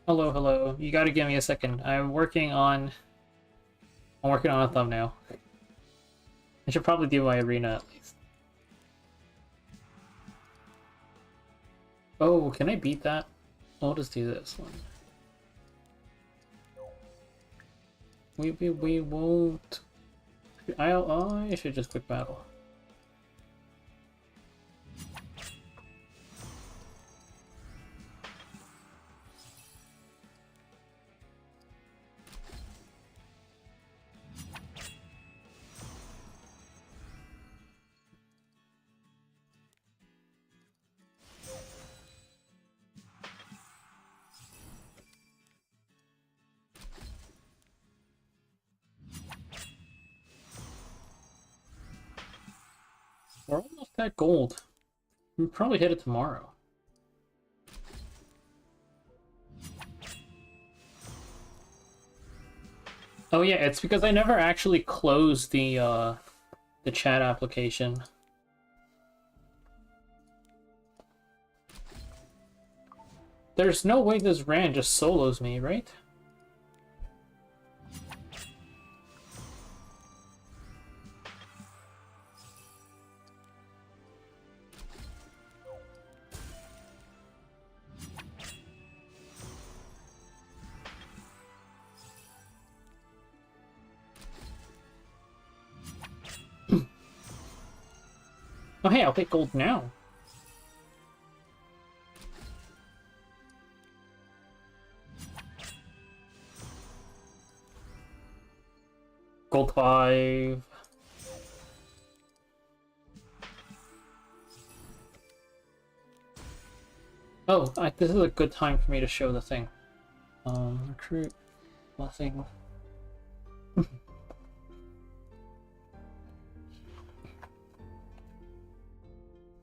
Hello, hello. You gotta give me a second. I'm working on a thumbnail. I should probably do my arena at least. Oh, can I beat that? I'll just do this one. We won't. I should just quick battle. We're almost at gold. We'll probably hit it tomorrow. Oh yeah, it's because I never actually closed the chat application. There's no way this Rand just solos me, right? Oh hey, I'll take gold now. Gold 5. Oh, this is a good time for me to show the thing. Recruit, blessing.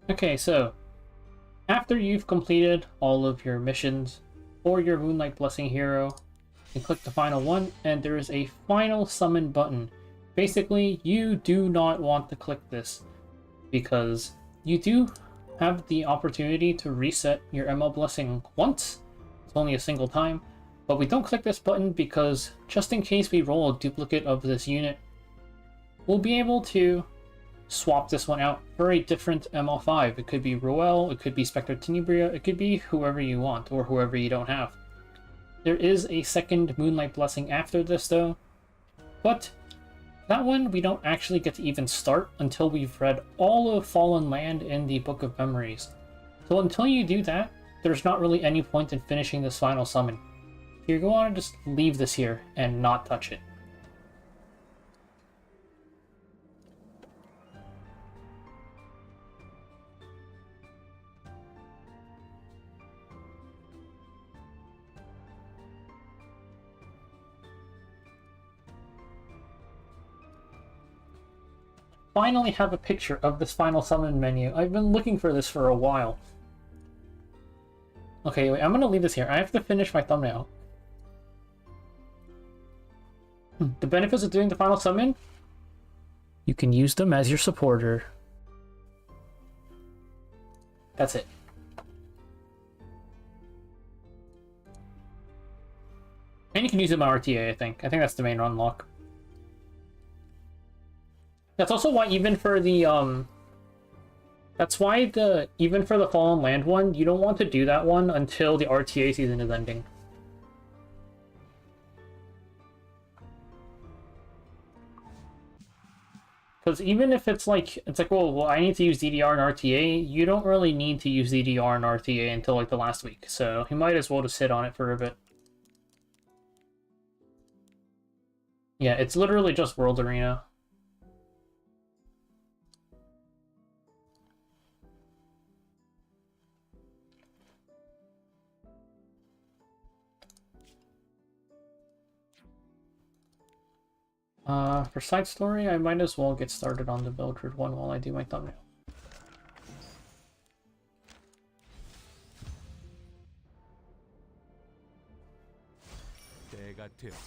Okay, so after you've completed all of your missions or your Moonlight Blessing hero, you click the final one, and there is a final summon button. Basically, you do not want to click this because you do have the opportunity to reset your ML Blessing once. It's only a single time, but we don't click this button because just in case we roll a duplicate of this unit, we'll be able to swap this one out for a different ML5. It could be Roel, it could be Spectre Tenebria, it could be whoever you want, or whoever you don't have. There is a second Moonlight Blessing after this though, but that one we don't actually get to even start until we've read all of Fallen Land in the Book of Memories. So until you do that, there's not really any point in finishing this final summon. You're going to just leave this here and not touch it. Finally have a picture of this final summon menu. I've been looking for this for a while. Okay, wait, I'm gonna leave this here. I have to finish my thumbnail. The benefits of doing the final summon? You can use them as your supporter. That's it. And you can use them on RTA, I think. I think that's the main unlock. That's also why even for the even for the Fallen Land one, you don't want to do that one until the RTA season is ending. Because even if it's like well I need to use DDR and RTA, you don't really need to use DDR and RTA until like the last week, so you might as well just sit on it for a bit. Yeah, it's literally just World Arena. For side story, I might as well get started on the Belgrade one while I do my thumbnail. 때가 되었다.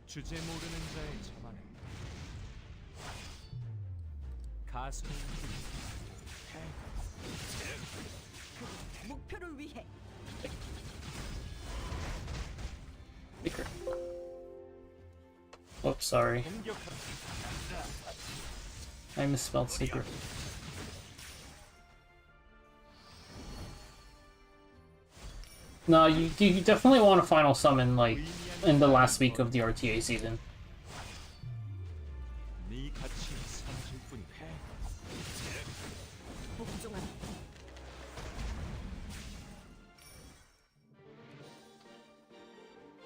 주제 모르는 자의 자만은 가슴을 목표를 위해 Secret. Oops, sorry. I misspelled secret. No, you definitely want to final summon, like, in the last week of the RTA season.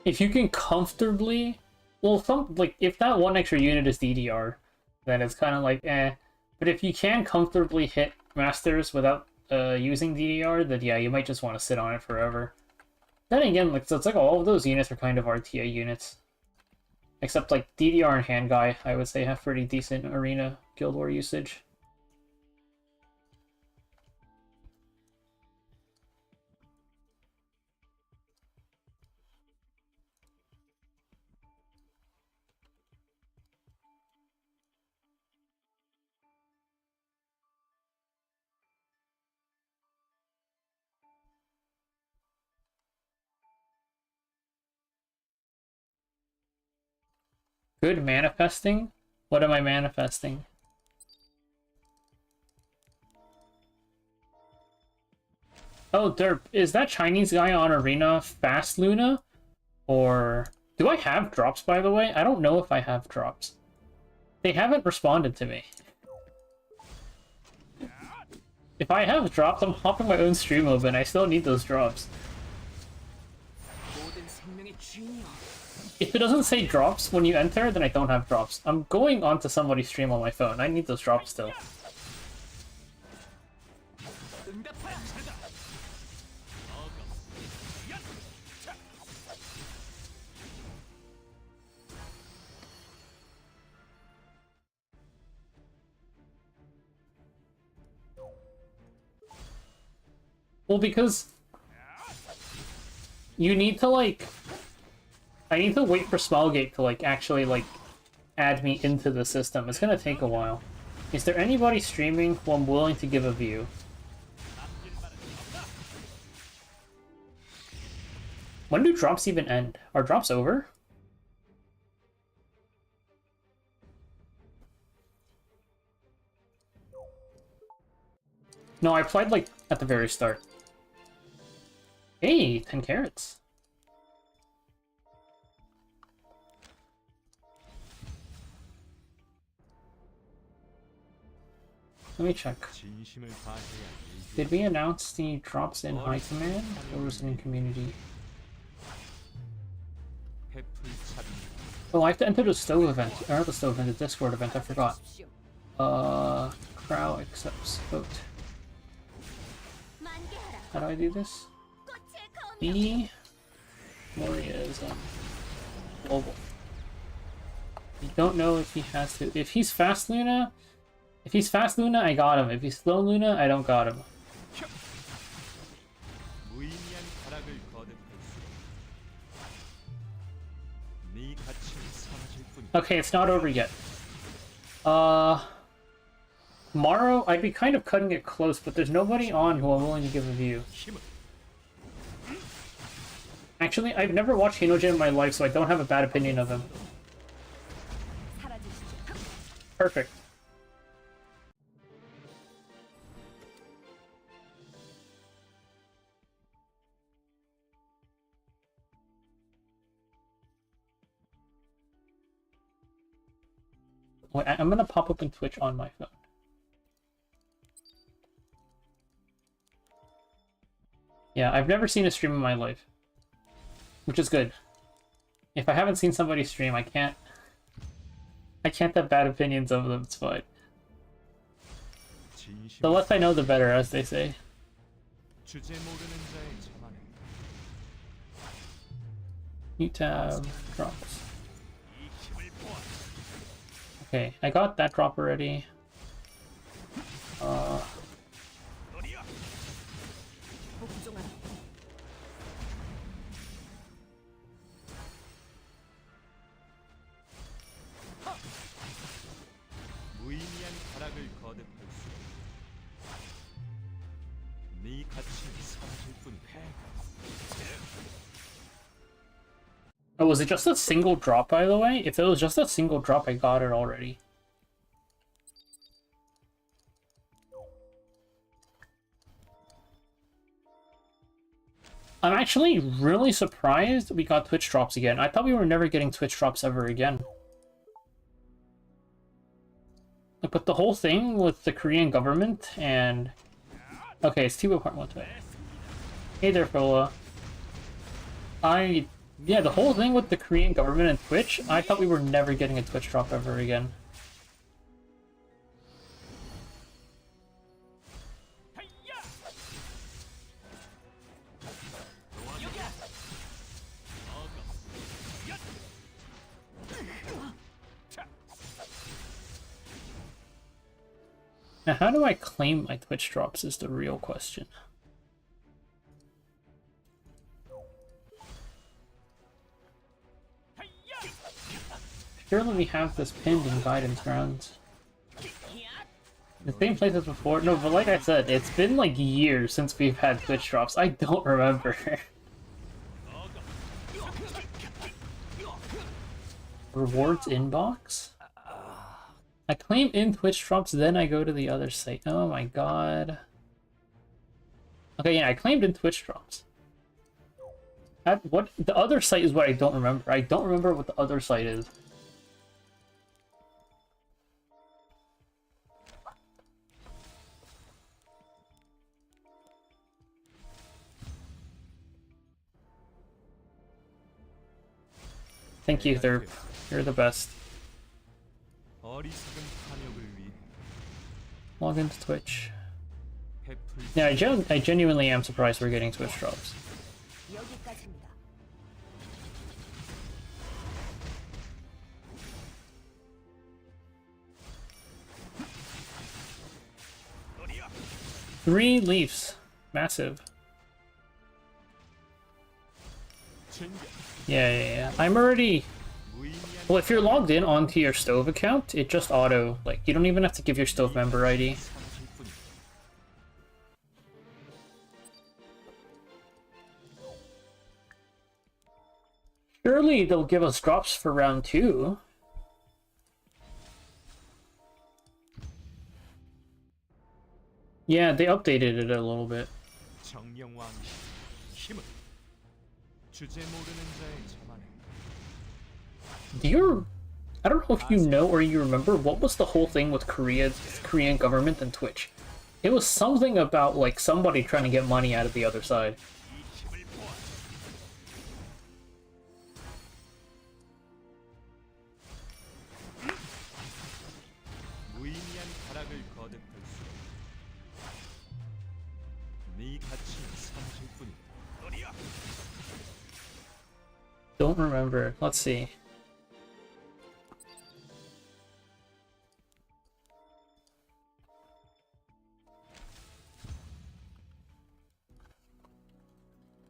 If you can comfortably... Well, if that one extra unit is DDR, then it's kind of like, eh. But if you can comfortably hit Masters without using DDR, then yeah, you might just want to sit on it forever. Then again, like, so it's like all of those units are kind of RTA units. Except, like, DDR and Hand Guy, I would say, have pretty decent arena Guild War usage. Good manifesting? What am I manifesting? Oh, is that Chinese guy on Arena Fast Luna? Or... Do I have drops, by the way? I don't know if I have drops. They haven't responded to me. If I have drops, I'm hopping my own stream open. I still need those drops. If it doesn't say drops when you enter, then I don't have drops. I'm going onto somebody's stream on my phone. I need those drops still. Well, because you need to, like... I need to wait for Smallgate to, like, actually, like, add me into the system. It's gonna take a while. Is there anybody streaming who I'm willing to give a view? When do drops even end? Are drops over? No, I applied, like, at the very start. Hey, 10 carats. Let me check. Did we announce the drops in High Command, or was it in Community? Oh, I have to enter the stove event. Or not the stove event, the Discord event, I forgot. Crow accepts vote. How do I do this? B. Moria is global. You don't know if he has to. If he's fast Luna, I got him. If he's slow Luna, I don't got him. Okay, it's not over yet. Tomorrow, I'd be kind of cutting it close, but there's nobody on who I'm willing to give a view. Actually, I've never watched Hinojin in my life, so I don't have a bad opinion of him. Perfect. Wait, I'm gonna pop up in Twitch on my phone. Yeah, I've never seen a stream in my life. Which is good. If I haven't seen somebody stream, I can't have bad opinions of them, it's fine. The less I know, the better, as they say. New tab, drops. Okay, I got that drop already. Oh, was it just a single drop, by the way? If it was just a single drop, I got it already. I'm actually really surprised we got Twitch drops again. I thought we were never getting Twitch drops ever again. But the whole thing with the Korean government and... Okay, it's 2 apart 1 way. Hey there, Fola. Yeah, the whole thing with the Korean government and Twitch, I thought we were never getting a Twitch drop ever again. Now, how do I claim my Twitch drops is the real question. Surely we have this pinned in guidance rounds. The same place as before? No, but like I said, it's been like years since we've had Twitch drops. I don't remember. Rewards inbox? I claim in Twitch drops, then I go to the other site. Oh my god. Okay, yeah, I claimed in Twitch drops. What the other site is what I don't remember. I don't remember what the other site is. Thank you, Thurp. You're the best. Log into Twitch. Yeah, I genuinely am surprised we're getting Twitch drops. Three leaves. Massive. Yeah. I'm already... Well, if you're logged in onto your stove account, it just auto... Like, you don't even have to give your stove member ID. Surely they'll give us drops for round 2. Yeah, they updated it a little bit. I don't know if you know or you remember, what was the whole thing with Korean government and Twitch? It was something about, like, somebody trying to get money out of the other side. Don't remember. Let's see.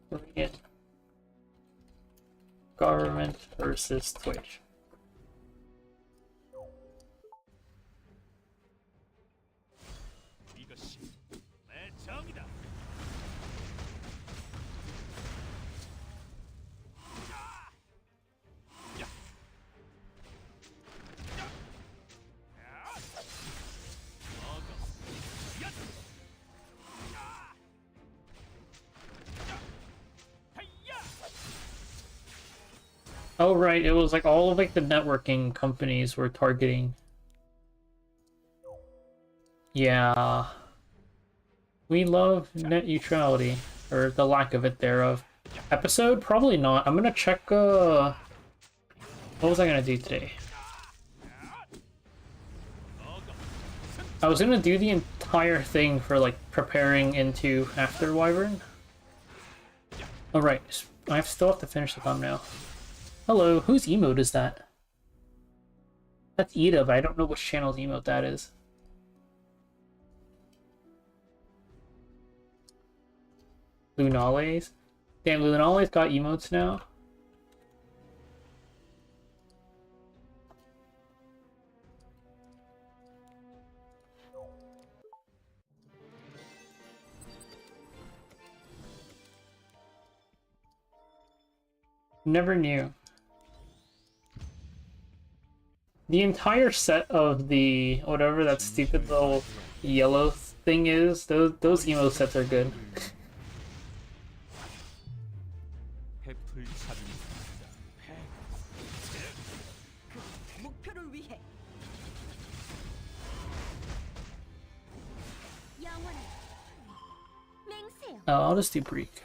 Korean government versus Twitch. Oh right, it was like all of like the networking companies were targeting. Yeah. We love net neutrality, or the lack of it thereof. Episode? Probably not. I'm gonna check, what was I gonna do today? I was gonna do the entire thing for like preparing into After Wyvern. Oh right, I still have to finish the thumbnail. Hello, whose emote is that? That's Ida, but I don't know which channel's emote that is. Lunales? Damn, Lunales got emotes now? Never knew. The entire set of the whatever that stupid little yellow thing is, those emo sets are good. 해플 차비. 목표를 위해 영원히 맹세요. I'll just do Break.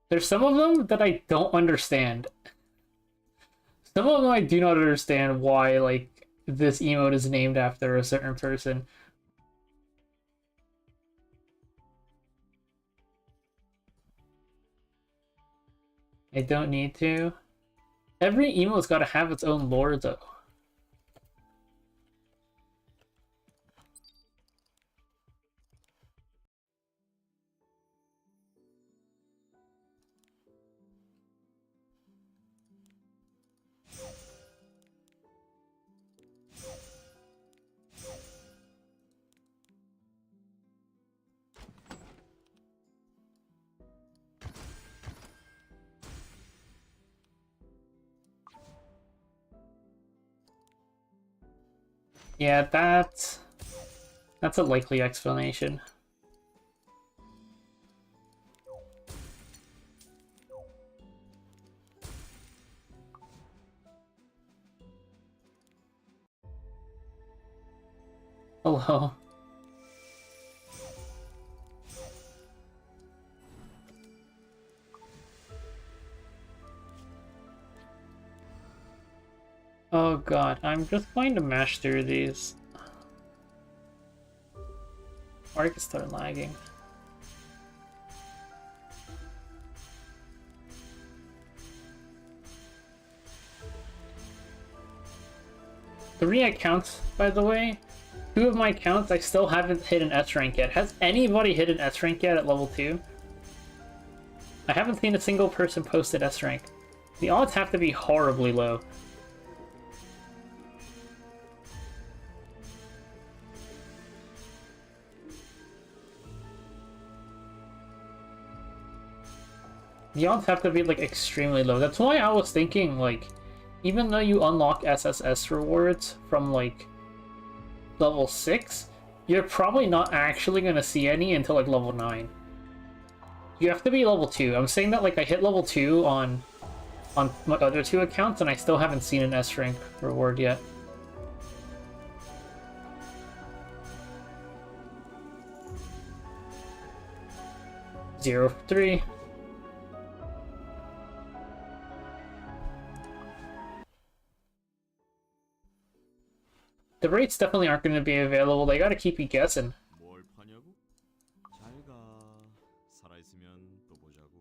There's some of them that I don't understand. Some of them I do not understand why, like, this emote is named after a certain person. I don't need to. Every emote's gotta have its own lore, though. Yeah, that's a likely explanation. Hello. Oh god, I'm just going to mash through these. Or I can start lagging. Three accounts, by the way. Two of my accounts I still haven't hit an S rank yet. Has anybody hit an S rank yet at level 2? I haven't seen a single person posted S rank. The odds have to be horribly low. The odds have to be, like, extremely low. That's why I was thinking, like, even though you unlock SSS rewards from, like, level 6, you're probably not actually gonna see any until, like, level 9. You have to be level 2. I'm saying that, like, I hit level 2 on my other two accounts, and I still haven't seen an S rank reward yet. Zero for 3. The rates definitely aren't going to be available. They got to keep you guessing. 뭘 파냐고? 잘 가. 살아있으면 또 보자고.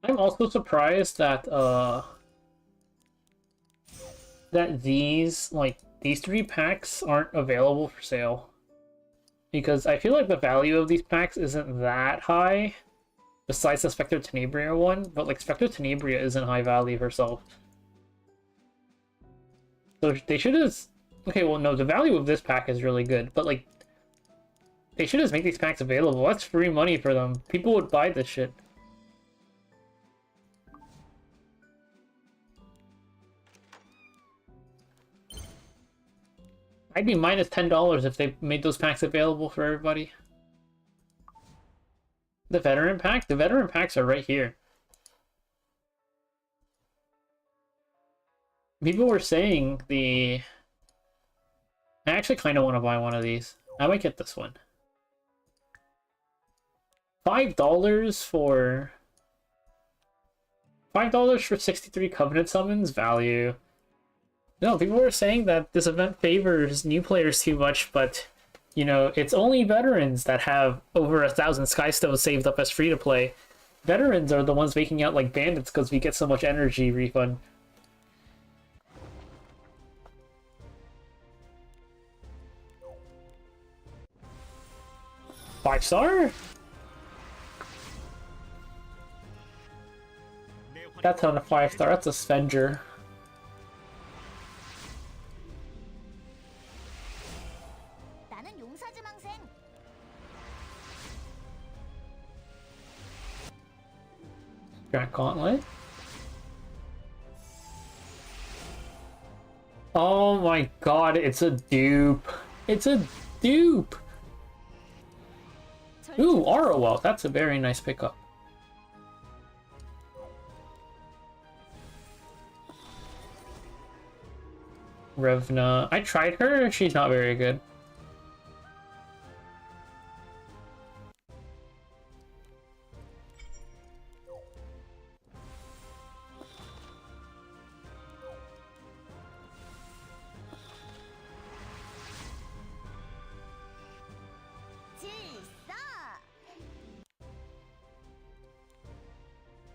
I'm also surprised that these three packs aren't available for sale. Because I feel like the value of these packs isn't that high. Besides the Spectre Tenebria one, but like Spectre Tenebria isn't high value herself. So they should just... Okay, well no, the value of this pack is really good, but like... They should just make these packs available. That's free money for them. People would buy this shit. I'd be minus $10 if they made those packs available for everybody. The veteran pack? The veteran packs are right here. People were saying the... I actually kind of want to buy one of these. I might get this one. $5 for... $5 for 63 Covenant summons? Value. No, people were saying that this event favors new players too much, but... You know, it's only veterans that have over 1,000 Skystones saved up as free-to-play. Veterans are the ones making out like bandits because we get so much energy refund. Five-star? That's not a 5-star, that's a Svenger. Jack Gauntlet. Oh my god, it's a dupe. It's a dupe. Ooh, Arowell. That's a very nice pickup. Revna. I tried her. She's not very good.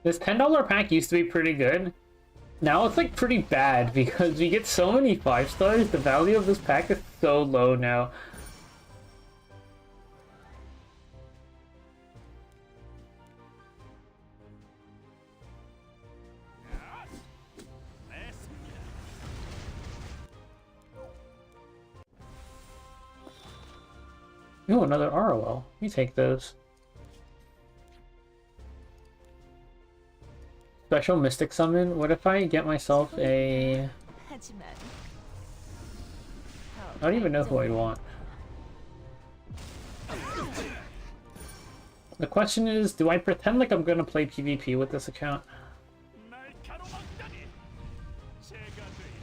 This $10 pack used to be pretty good. Now it's like pretty bad because we get so many 5 stars. The value of this pack is so low now. Oh, another ROL. You take those. Special Mystic Summon? What if I get myself a... I don't even know who I'd want. The question is, do I pretend like I'm gonna play PvP with this account?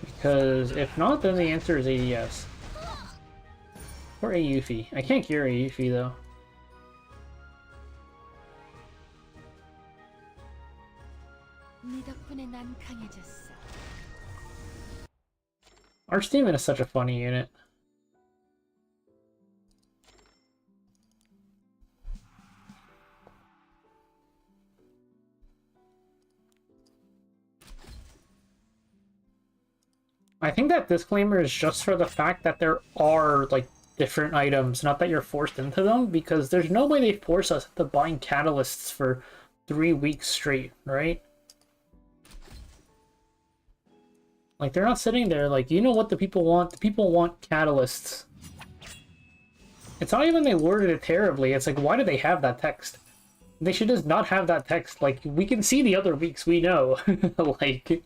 Because if not, then the answer is a yes. Or a Yuffie. I can't cure a Yuffie though. Archdaemon is such a funny unit. I think that disclaimer is just for the fact that there are, like, different items, not that you're forced into them, because there's no way they force us to buying catalysts for 3 weeks straight, right? Like, they're not sitting there like, you know what the people want? The people want catalysts. It's not even they worded it terribly. It's like, why do they have that text? They should just not have that text. Like, we can see the other weeks, we know. Like,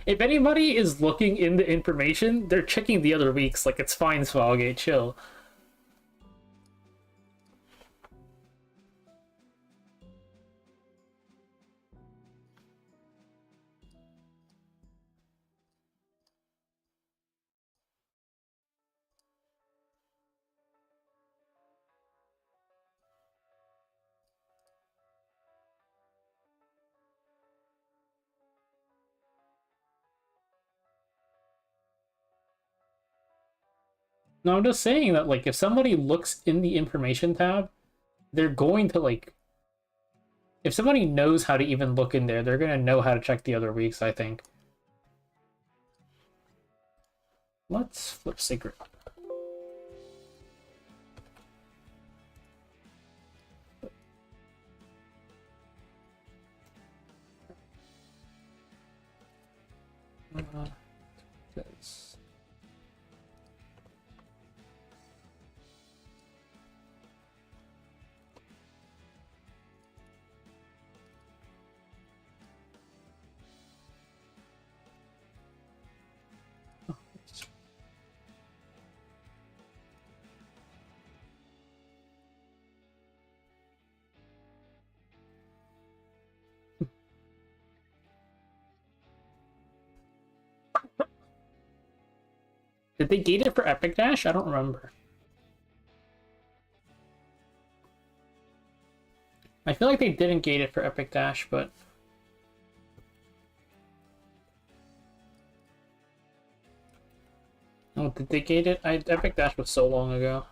if anybody is looking in the information, they're checking the other weeks. Like, it's fine, Swalgate, chill. No, I'm just saying that, like, if somebody looks in the information tab, they're going to, like... If somebody knows how to even look in there, they're gonna know how to check the other weeks, I think. Let's flip Secret. This. Did they gate it for Epic Dash? I don't remember. I feel like they didn't gate it for Epic Dash, but... Oh, did they gate it? Epic Dash was so long ago.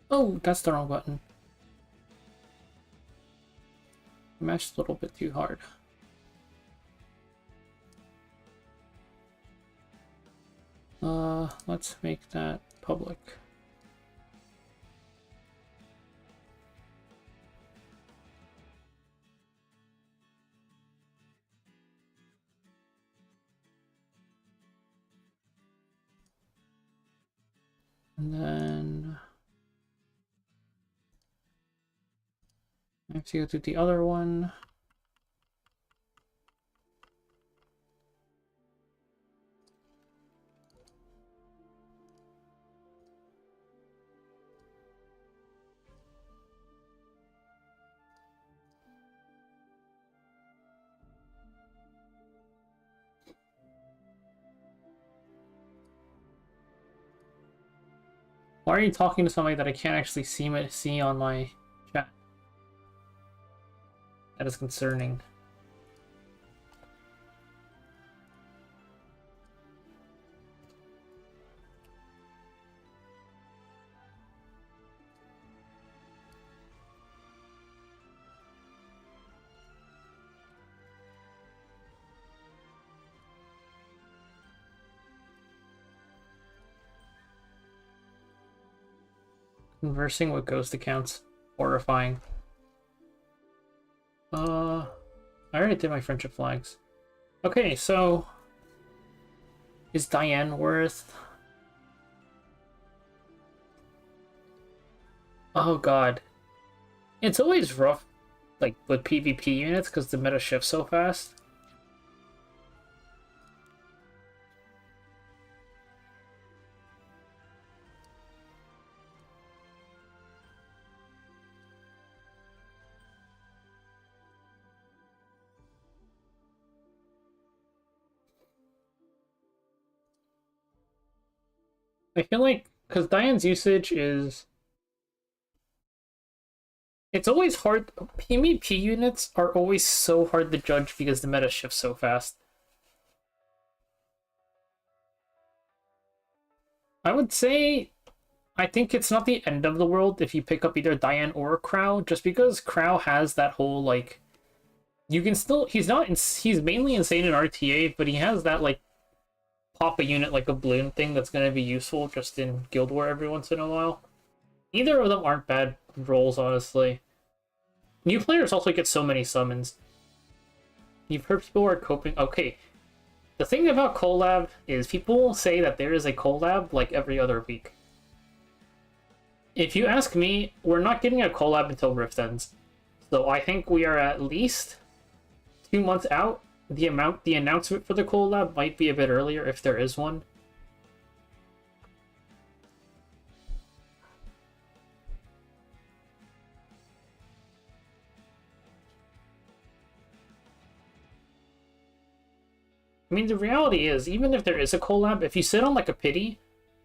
Oh, that's the wrong button. Mashed a little bit too hard. Let's make that public. And then I have to go to the other one. Why are you talking to somebody that I can't actually see on my chat? That is concerning. Conversing with ghost accounts. Horrifying. I already did my friendship flags. Okay, so is Diane worth? Oh god. It's always rough, like, with PvP units, because the meta shifts so fast. I feel like, because Diane's usage is... It's always hard... PvP units are always so hard to judge because the meta shifts so fast. I would say... I think it's not the end of the world if you pick up either Diane or Crow, just because Crow has that whole, like... You can still... He's mainly insane in RTA, but he has that, like, pop a unit like a balloon thing that's going to be useful just in Guild War every once in a while. Either of them aren't bad roles, honestly. New players also get so many summons. You've heard people are coping... Okay, the thing about collab is people say that there is a collab like every other week. If you ask me, we're not getting a collab until Rift ends. So I think we are at least 2 months out. The announcement for the collab might be a bit earlier if there is one. I mean, the reality is, even if there is a collab, if you sit on like a pity,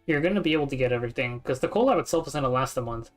you're going to be able to get everything, because the collab itself is going to last a month.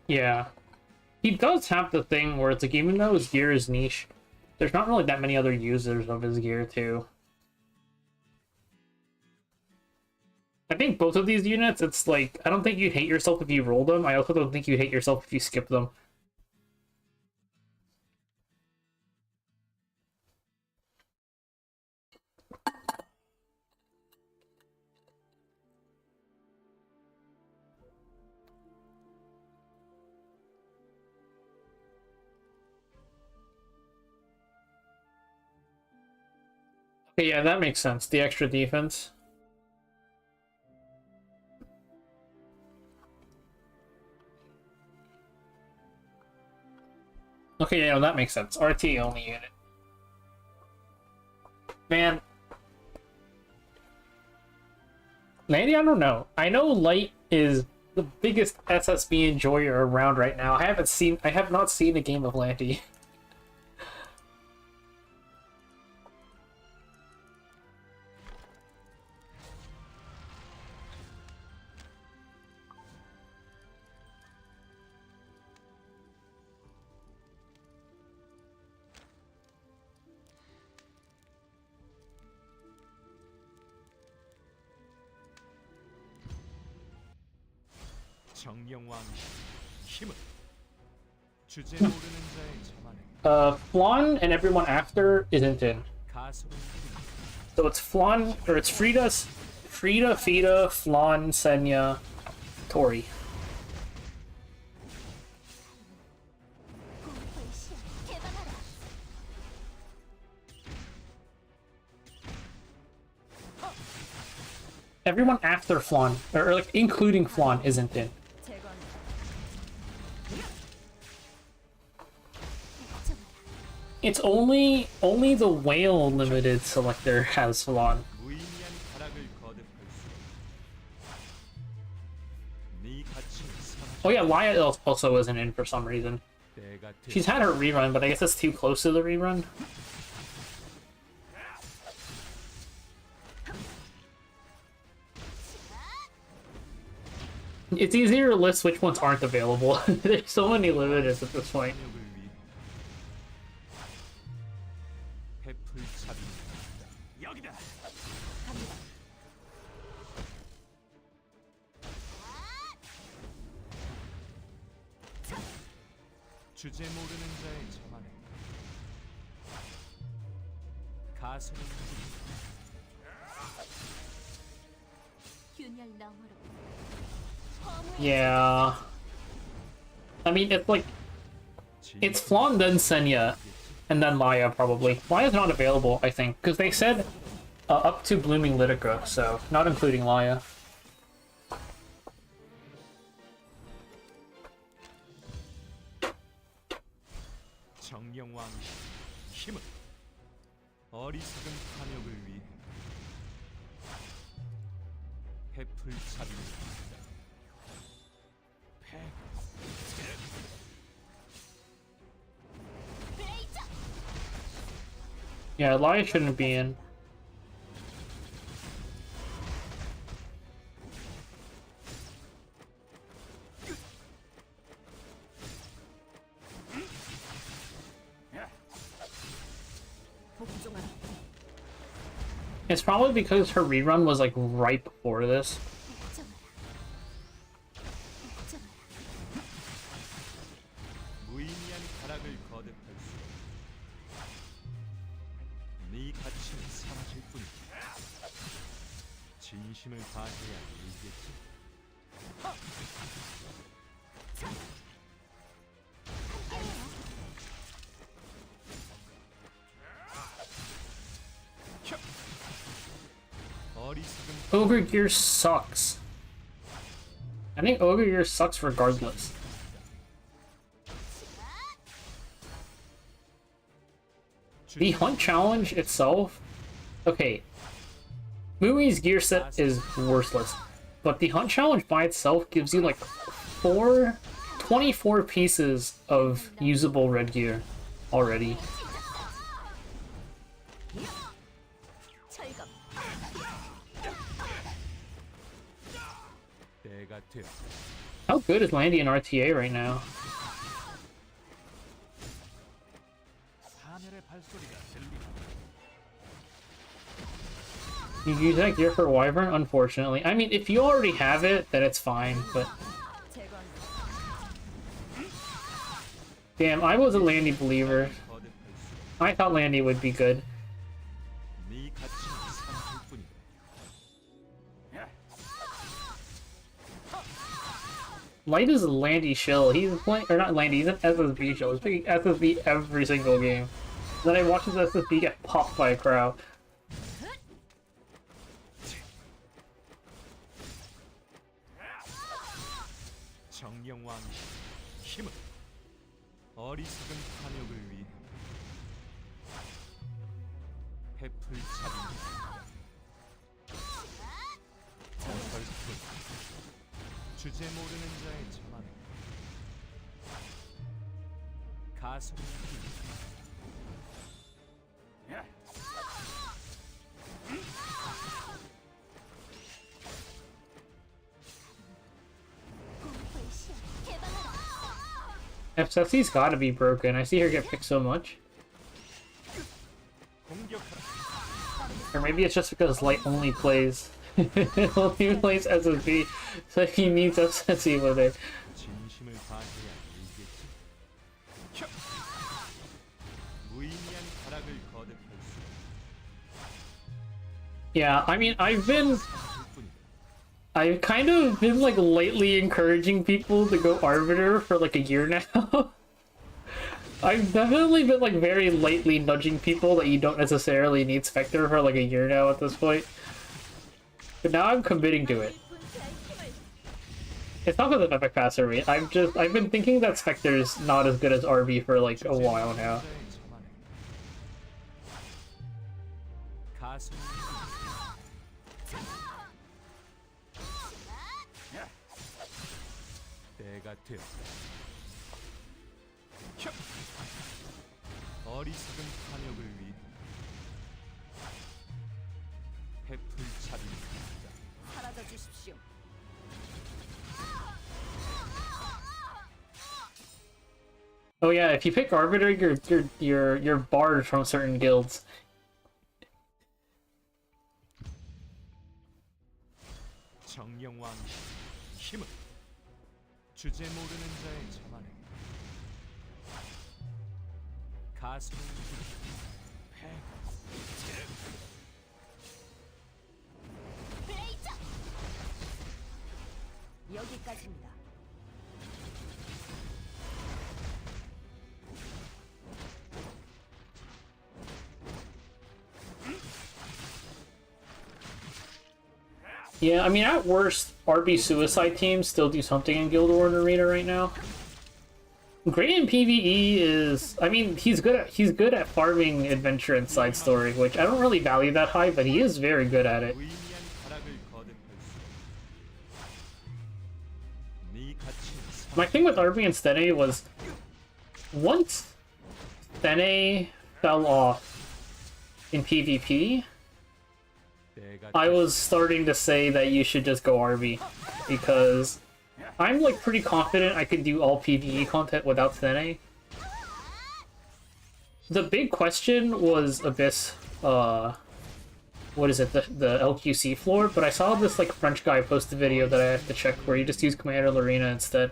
Yeah. He does have the thing where it's like, even though his gear is niche, there's not really that many other users of his gear, too. I think both of these units, it's like, I don't think you'd hate yourself if you roll them. I also don't think you'd hate yourself if you skip them. Okay, yeah, that makes sense. The extra defense. Okay, yeah, that makes sense. RT only unit. Man. Landy, I don't know. I know Light is the biggest SSB enjoyer around right now. I have not seen a game of Landy. 정령왕 힘은 주제 모르는 자의 자만에 Flan and everyone after isn't in. 가소로운 So it's Flan, or it's Frida, Fida, Flan, Senya, Tori. Everyone after Flan, or like including Flan, isn't in. It's only the whale limited selector has Flan. 무의미한 가락을 거듭할 네 가치는 Oh yeah, Laya also isn't in for some reason. 때가 She's had her rerun, but I guess it's too close to the rerun. It's easier to list which ones aren't available. There's so many limiters at this point. 여기다. 주제 모르는 자의 자만에 가소는 균열 너머로 Yeah. I mean, it's like, it's Flan, then Senya, and then Laya, probably. Laya's not available, I think, because they said up to Blooming Litica, so not including Laya. 정령왕 힘은 어리석은 탐욕을 위해 해풀잡이다. Yeah, Laya shouldn't be in. It's probably because her rerun was like right before this. 무의미한 가락을 거듭할 네 가치는 사라질 뿐이다. 진심을 다해야 이기겠지. 어리석은 Ogre Gear sucks. I think Ogre Gear sucks regardless. The Hunt Challenge itself, okay, Mui's gear set is worthless, but the Hunt Challenge by itself gives you like 24 pieces of usable red gear already. 때가 되어 How good is Landy in RTA right now? 사멸의 발소리가 들리고 You use that gear for Wyvern? Unfortunately. I mean, if you already have it, then it's fine, but... Damn, I was a Landy believer. 거듭할 I thought Landy would be good. 네 가치는 사라질 뿐이다. Light is a Landy shill. He's playing, or not Landy, he's an SSB shill. He's picking SSB every single game. Then I watch his SSB get popped by a crowd. 정령왕 힘은 어리석은 탐욕을 위해 해풀잡이다. 어설픈 주제 모르는 자의 자만에 가소는 FCC's gotta be broken. I see her get picked so much. 공격하라. Or maybe it's just because Light only plays He plays SSB, so he needs SSB with it. 진심을 다해야 이기겠지. 혀! 무의미한 타락을 거듭할 수 Yeah, I mean, 있을 뿐이다. I've kind of been like lately encouraging people to go Arbiter for like a year now. I've definitely been like very lately nudging people that you don't necessarily need Spectre for like a year now at this point. But now I'm committing to it. It's not because of Epic Pass or me. I've been thinking that Spectre is not as good as RB for like a while now. 가슴 때가 되었다. 혀! 어리석은 탐욕을 위해 해풀차림이다. 사라져 주십시오. Oh yeah, if you pick Arbiter, you're barred from certain guilds. 정령왕실 힘은 주제 모르는 자의 자만에 가슴을 패가 블레이저! 여기까지입니다. Yeah, I mean, at worst, RB Suicide teams still do something in Guild War and Arena right now. Great in PvE is, I mean, he's good at farming adventure and side story, which I don't really value that high, but he is very good at it. 무의미한 타락을 거듭할 수 네 가치는 My thing with RB and Stene was, once Stene fell off in PvP, 때가 I was starting to say that you should just go RB, because I'm like pretty confident I could do all PvE content without Stene. The big question was Abyss, what is it, the LQC floor, but I saw this like French guy post a video that I have to check where you just use Commander Lorena instead.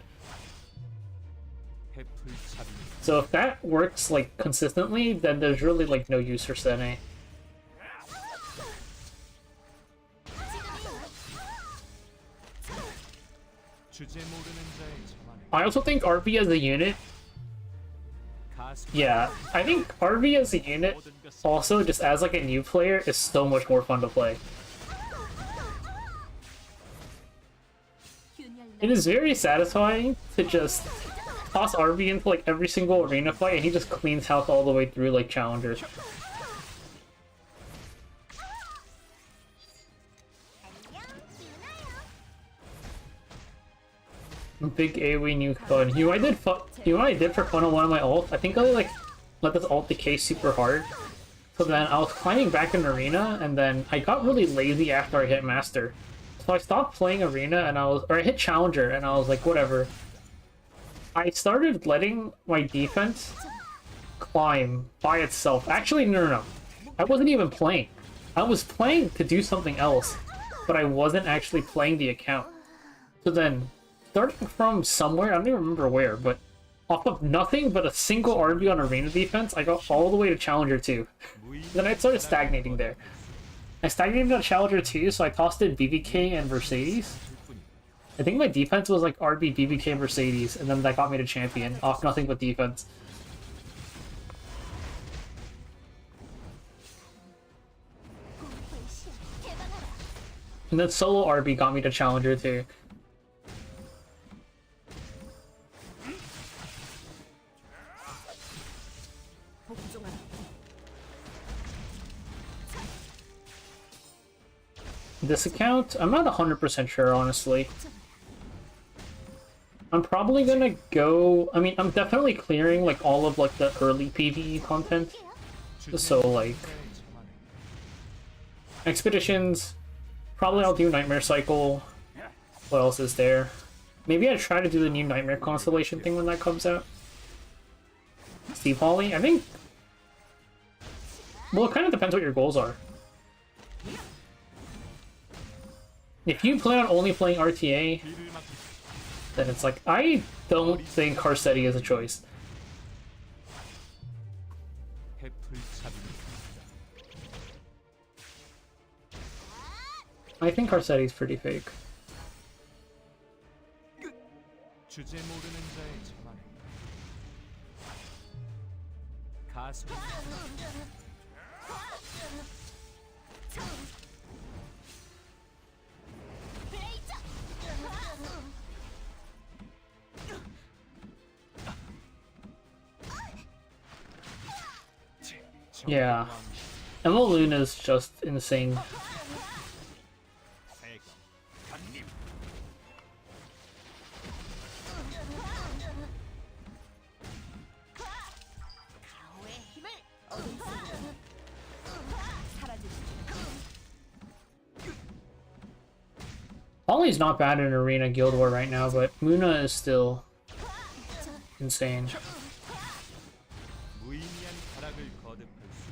해풀차림이다. So if that works like consistently, then there's really like no use for Stene. 주제 모르는 자의 자만에 I also think RB as a unit, 가슴 yeah, I think RB as a unit also just as like a new player is so much more fun to play. It is very satisfying to just toss RB into like every single arena fight and he just cleans house all the way through like challengers. Big AoE new fun. You know what I did for fun on one of my ults? I think I like let this ult decay super hard. So then I was climbing back in arena and then I got really lazy after I hit master. So I stopped playing arena and I hit challenger and I was like, whatever. I started letting my defense climb by itself. Actually, no. I wasn't even playing. I was playing to do something else, but I wasn't actually playing the account. So then, starting from somewhere, I don't even remember where, but off of nothing but a single RB on arena defense, I got all the way to Challenger 2. Then I started stagnating there. I stagnated on Challenger 2, so I tossed in BBK and Mercedes. I think my defense was like RB, BBK, Mercedes, and then that got me to champion, off nothing but defense. And then solo RB got me to Challenger 2. This account, I'm not 100% sure, honestly. I'm probably gonna go... I mean, I'm definitely clearing, like, all of, like, the early PvE content. So, like... Expeditions... Probably I'll do Nightmare Cycle. What else is there? Maybe I try to do the new Nightmare Constellation thing when that comes out. Steve Holly? I think... Well, it kind of depends what your goals are. If you plan on only playing RTA, 길을 막기 then it's like, I don't think Carcetti is a choice. 해플 차비는 I think Carcetti's pretty fake. 주제 모르는 자의 자만에 가수 Yeah. Emma Luna's just insane. Ollie's not bad in Arena Guild War right now, but Muna is still insane. 무의미한 가락을 거듭할 수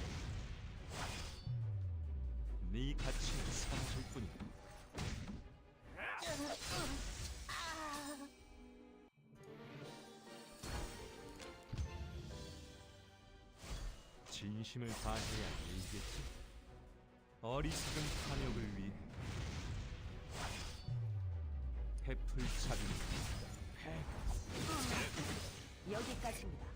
네 가치는 사라질 뿐이야. 진심을 다해야 이겠지. 어리석은 탐욕을 위해 해플 차비는 여기까지입니다.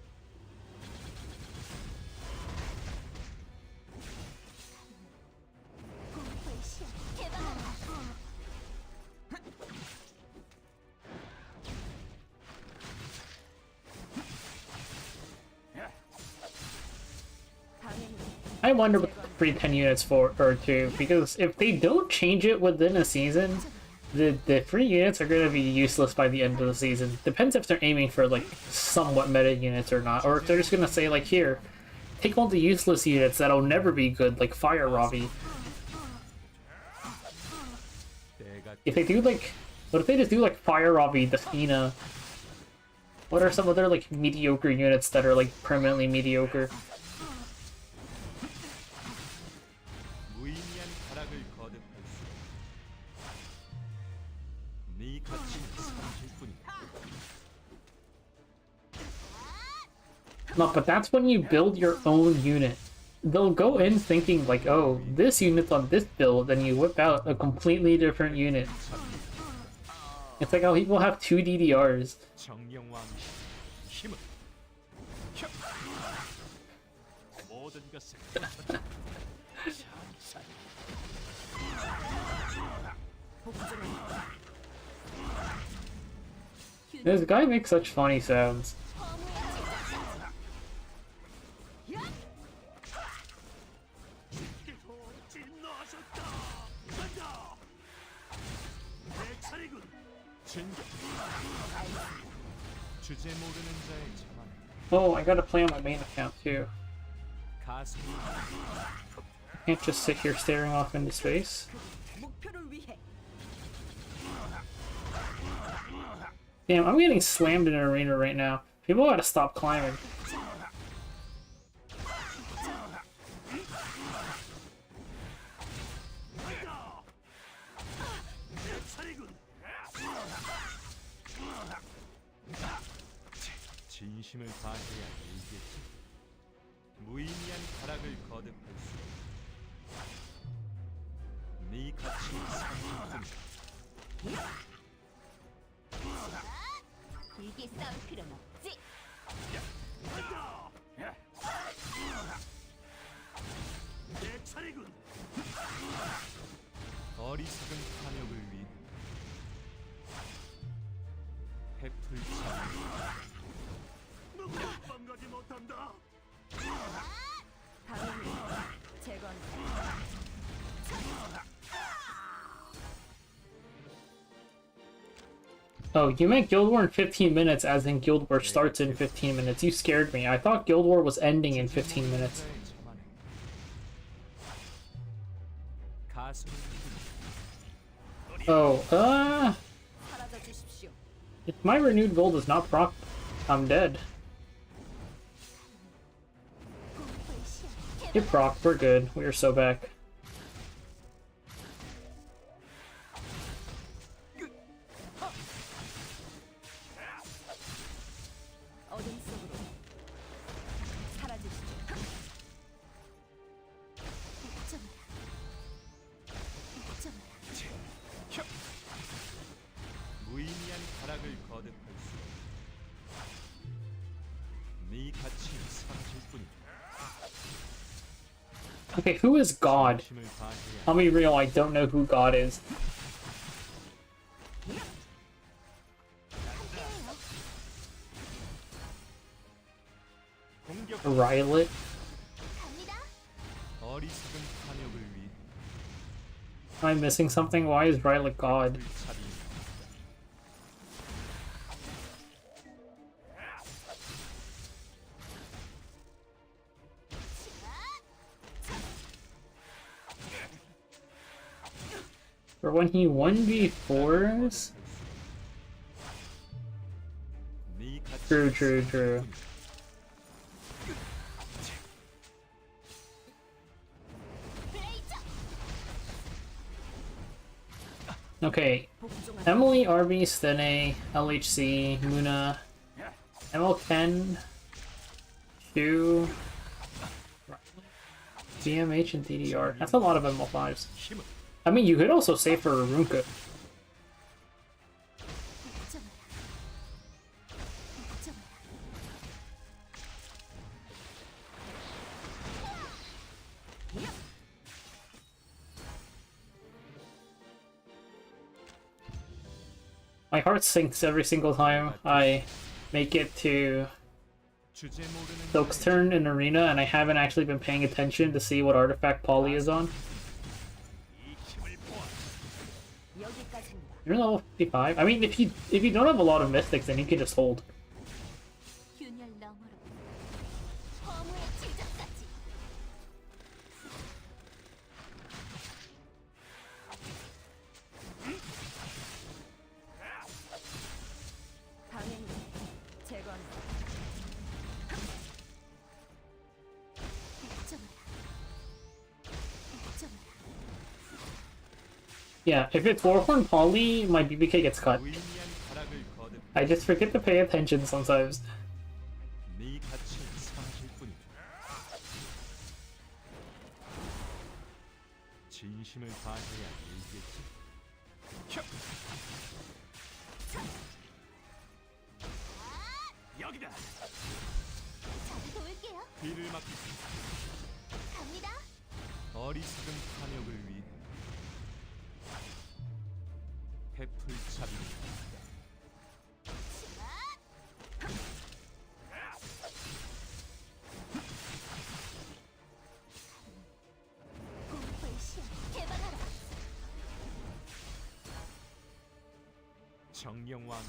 I wonder what the free 10 units for or two, because if they don't change it within a season, the free units are going to be useless by the end of the season. Depends if they're aiming for like somewhat meta units or not, or if they're just going to say like, here, take all the useless units that'll never be good, like Fire Ravi. If they do like, what if they just do like Fire Ravi, Defina? What are some other like mediocre units that are like permanently mediocre? 무의미한 가락을 거듭할 수 네 가치는 사라질 뿐이야. No, but that's when you build your own unit. They'll go in thinking like, oh, this unit's on this build, and you whip out a completely different unit. It's like how people have two DDRs. 정령왕의 힘은 모든 것을 This guy makes such funny sounds. 주제 모르는 자의 자만 Oh, I gotta play on my main account too. 가슴 Can't just sit here staring off into space. 목표를 위해 Damn, I'm getting slammed in an arena right now. People gotta stop climbing. 진심을 다해야 이겠지. 무의미한 가락을 거듭할 수 네 가치는 사라질 뿐이야. 길게 싸울 필요는 없지. 내 차례군. 어리석은 탐욕을 위해 해플 차례 방가지 못한다. 당연히 제거한다. Oh, you meant Guild War in 15 minutes as in Guild War starts in 15 minutes. You scared me. I thought Guild War was ending in 15 minutes. Oh, 사라져 주십시오. if my renewed gold is not proc, I'm dead. Get proc, we're good. We are so back. Okay, who is God? 힘을 다해야 I'll be real, I don't know who God is. 공격 Rylet? 갑니다. 어리석은 탐욕을 위해 Am I missing something? Why is Rylet God? 차비 For when he 1v4s? 네 가치 True. 블레이저. Okay, Emily, RB, Stene, LHC, Muna, ML10, Q, GMH, and DDR. That's a lot of ML5s. 힘을 I mean, you could also say for Runka. My heart sinks every single time I make it to 주제 모르는 Silk's turn in Arena and I haven't actually been paying attention to see what artifact Polly is on. 이 힘을 보아 여기까지입니다. You're level 55? I mean, if you don't have a lot of mystics, then you can just hold. 균열 너머로 허무의 질적까지. 방해는 제거한다. Yeah, if it's Warhorn Polly, my BBK gets cut. 무의미한 타락을 거듭 I just forget to pay attention sometimes. 네 가치는 사라질 뿐이다 진심을 다해야 이기겠지 여기다 저도 도울게요. 뒤를 막기 갑니다. 어리석은 탐욕을 위해 해풀잡이 공포의 시야 개방하라. 정령왕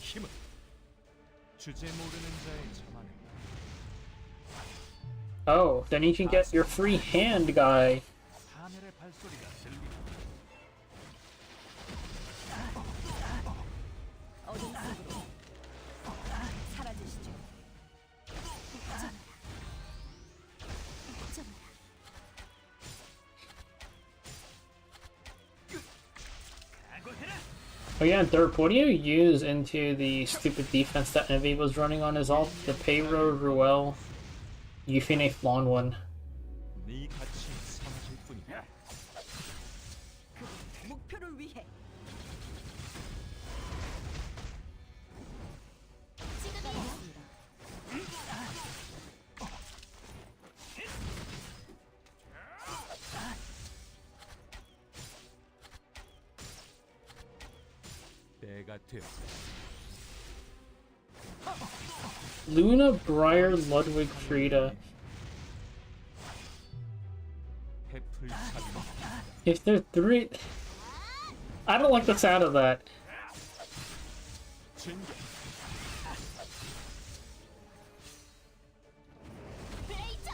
힘은 주제 모르는 자의 자만을 Oh, then you can get your free hand guy. 하늘의 발소리가 들리다 어둠 속으로 사라지시죠. Oh yeah, Dirk, what do you use into the stupid defense that Envy was running on his ult? The Payro, Ruel, Euphine Flan one. 네 가치는 사라질 뿐이다 그 목표를 위해. 지금이야. 때가 되었다 Luna, Briar, Ludwig, Frida. 해풀잡이 If there's three... I don't like the sound of that. 진격 블레이저.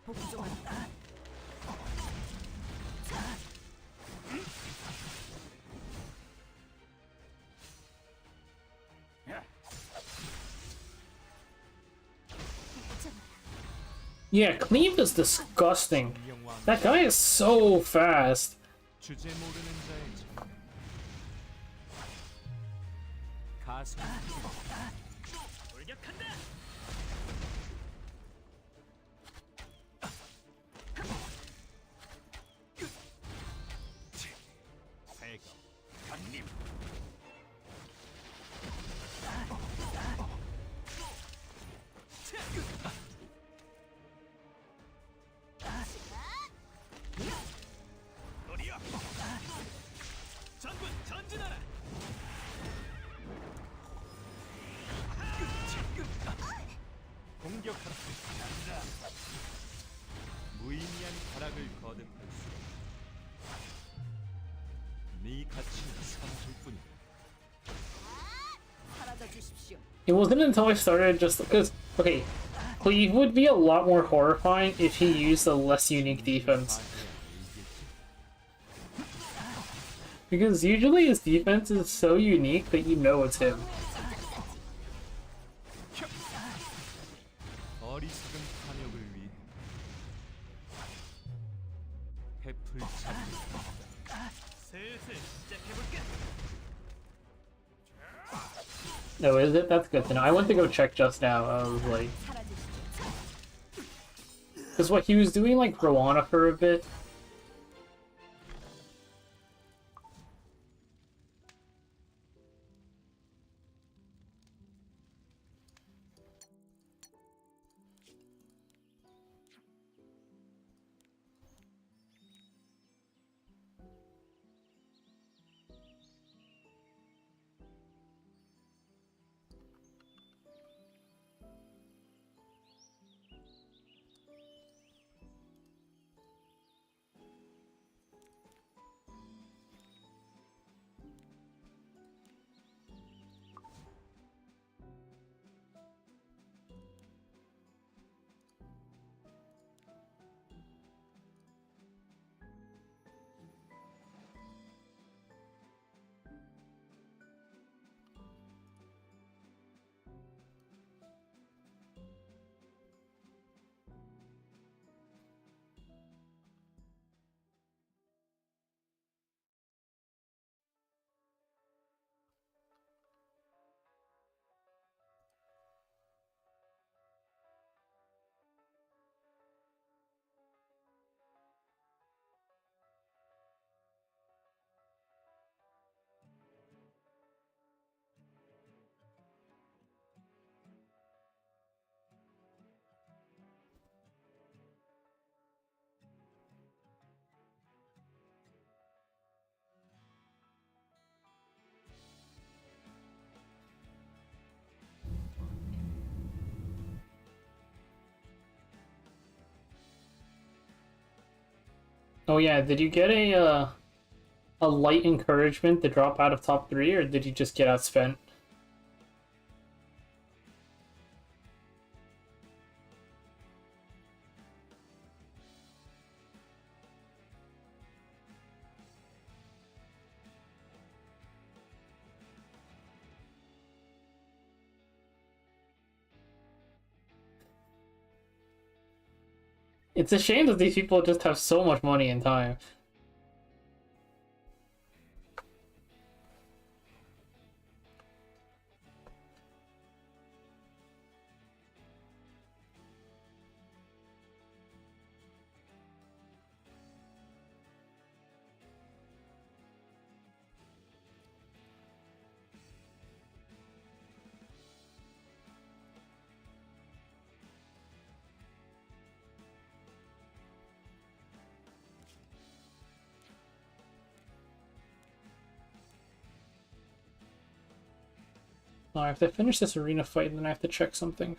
복종한다. Yeah, Cleave is disgusting. 정령왕 That guy is so fast. 주제 모르는 자의 자만을 가슴 돌격한다 세금 강림 무의미한 타락을 거듭할수록 네 가치는 사라질 뿐이다. 사라져 주십시오. It wasn't until I started just because, okay, Cleave would be a lot more horrifying if he used a less unique defense. Because usually his defense is so unique that you know it's him. 어리석은 탐욕을 위해 해풀 찾기. 슬슬 시작해볼까? No, is it? That's good to know. I went to go check just now. I was like... Because what, he was doing like Rowana for a bit. Oh yeah, did you get a light encouragement to drop out of top 3, or did you just get outspent? It's a shame that these people just have so much money and time. Oh, I have to finish this arena fight and then I have to check something.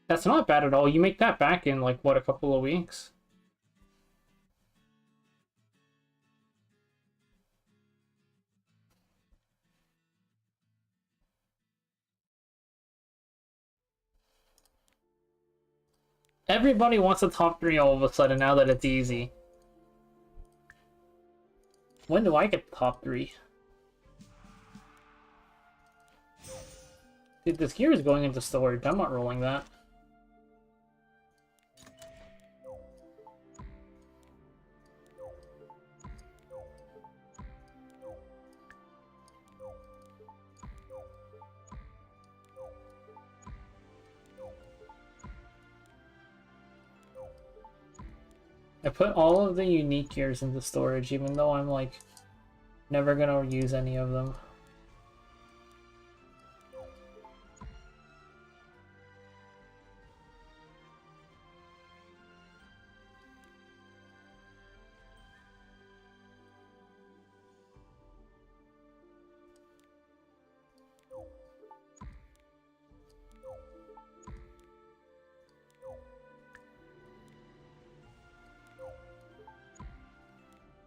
That's not bad at all. You make that back in, like, what, a couple of weeks? Everybody wants a top 3 all of a sudden now that it's easy. When do I get the top 3? Dude, this gear is going into storage. I'm not rolling that. I put all of the unique gears into storage, even though I'm, like, never gonna use any of them.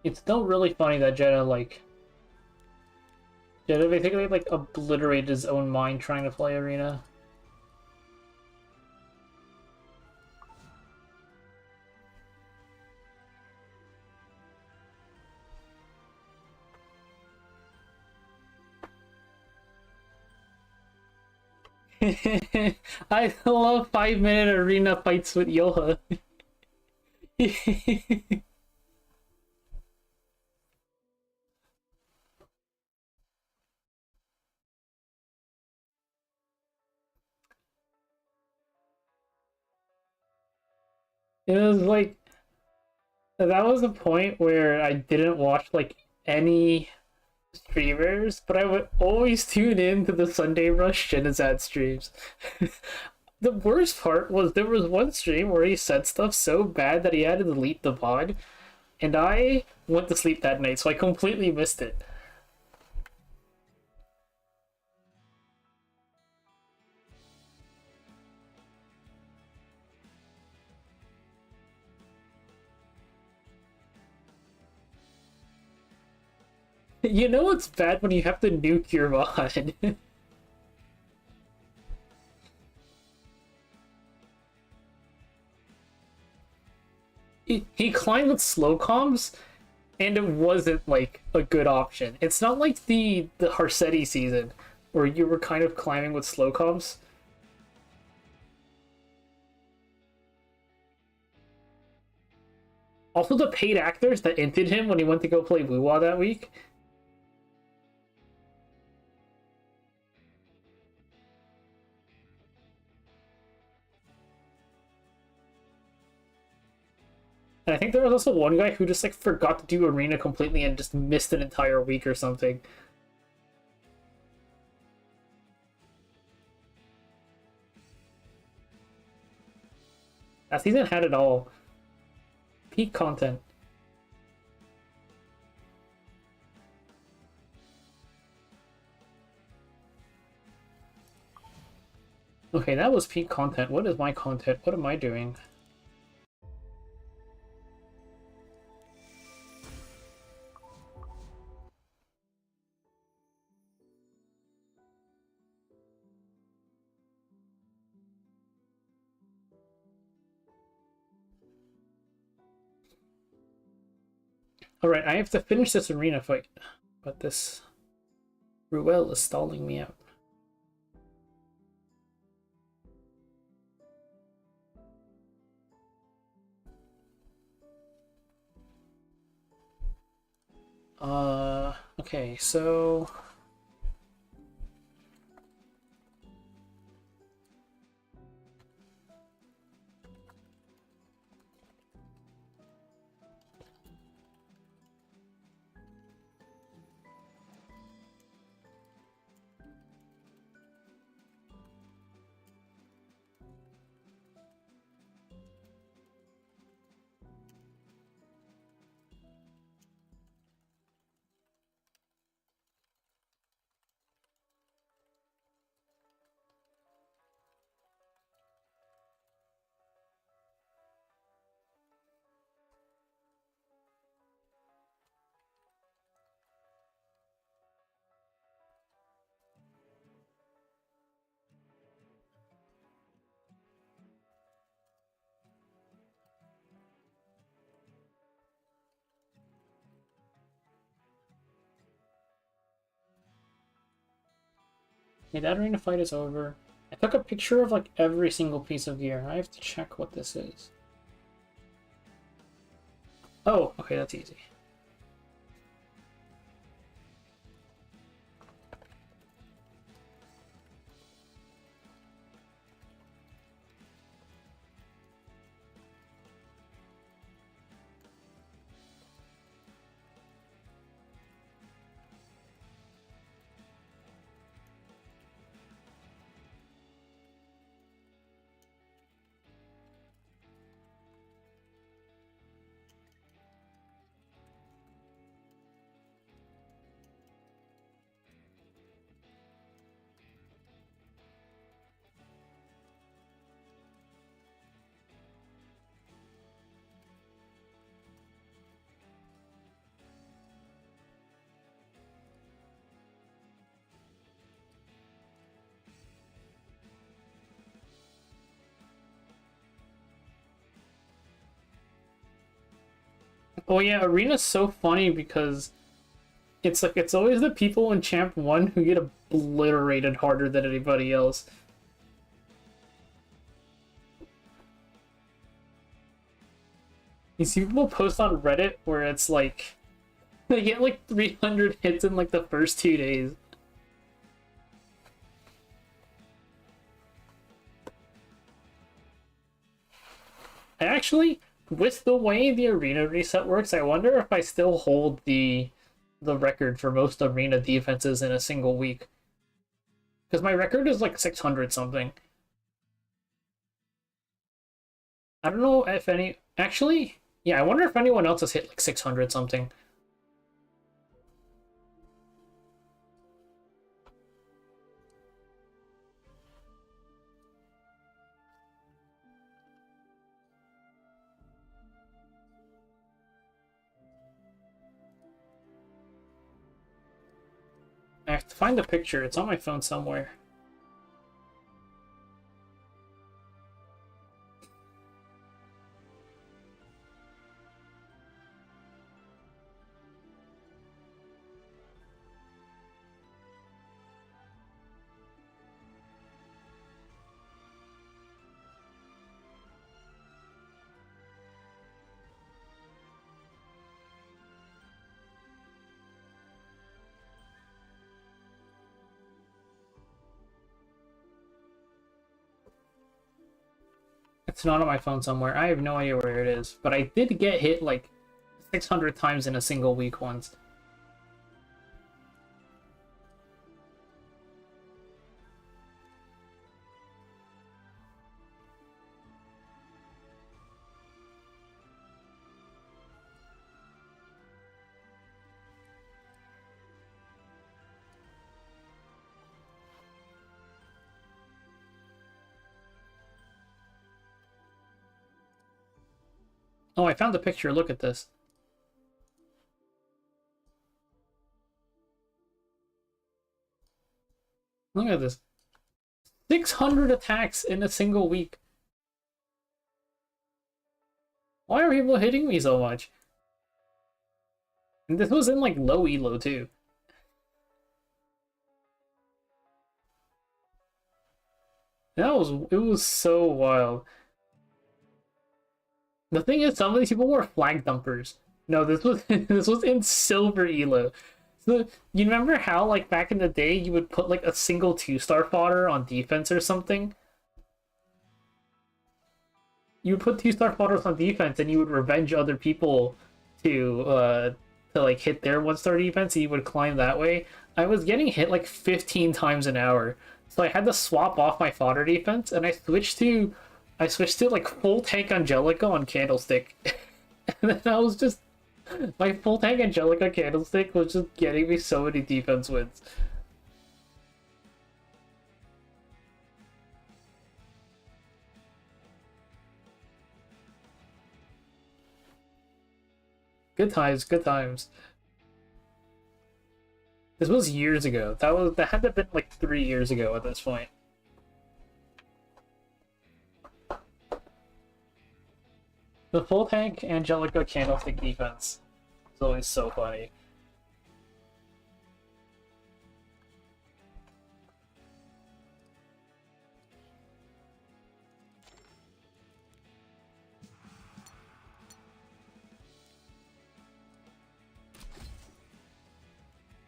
It's still really funny that Jeddah basically like obliterated his own mind trying to play Arena. I love 5-minute arena fights with Yoha. It was like that was a point where I didn't watch like any streamers, but I would always tune in to the Sunday Rush Genocide streams. The worst part was there was one stream where he said stuff so bad that he had to delete the pod, and I went to sleep that night, so I completely missed it. You know what's bad when you have to nuke your mod? He climbed with slow comms, and it wasn't like a good option. It's not like the Harsetti season where you were kind of climbing with slow comms. Also, the paid actors that inted him when he went to go play Wuwa that week. And I think there was also one guy who just like forgot to do Arena completely and just missed an entire week or something. That season had it all. Peak content. Okay, that was peak content. What is my content? What am I doing? Alright, I have to finish this arena fight, but this Ruel is stalling me out. Okay, so... Okay, that arena fight is over. I took a picture of like every single piece of gear. I have to check what this is. Oh, okay, that's easy. Oh yeah, Arena's so funny because it's like it's always the people in Champ 1 who get obliterated harder than anybody else. You see people post on Reddit where it's like they get like 300 hits in like the first 2 days. I actually, with the way the arena reset works, I wonder if I still hold the record for most arena defenses in a single week. Because my record is like 600 something. I don't know if any... Actually, yeah, I wonder if anyone else has hit like 600 something. I have to find the picture. It's on my phone somewhere. It's not on my phone somewhere. I have no idea where it is. But I did get hit like 600 times in a single week once. Oh, I found the picture. Look at this. Look at this. 600 attacks in a single week. Why are people hitting me so much? And this was in like low elo too. It was so wild. The thing is, some of these people were flag dumpers. No, this was this was in silver elo. So you remember how like back in the day you would put like a single 2-star fodder on defense or something? You would put 2-star fodders on defense and you would revenge other people to like hit their 1-star defense and you would climb that way. I was getting hit like 15 times an hour. So I had to swap off my fodder defense and I switched to like full tank Angelica on Candlestick. And then I was just my full tank Angelica Candlestick was just getting me so many defense wins. Good times, good times. This was years ago. That had to have been like 3 years ago at this point. The full tank Angelica Candlestick defense is always so funny.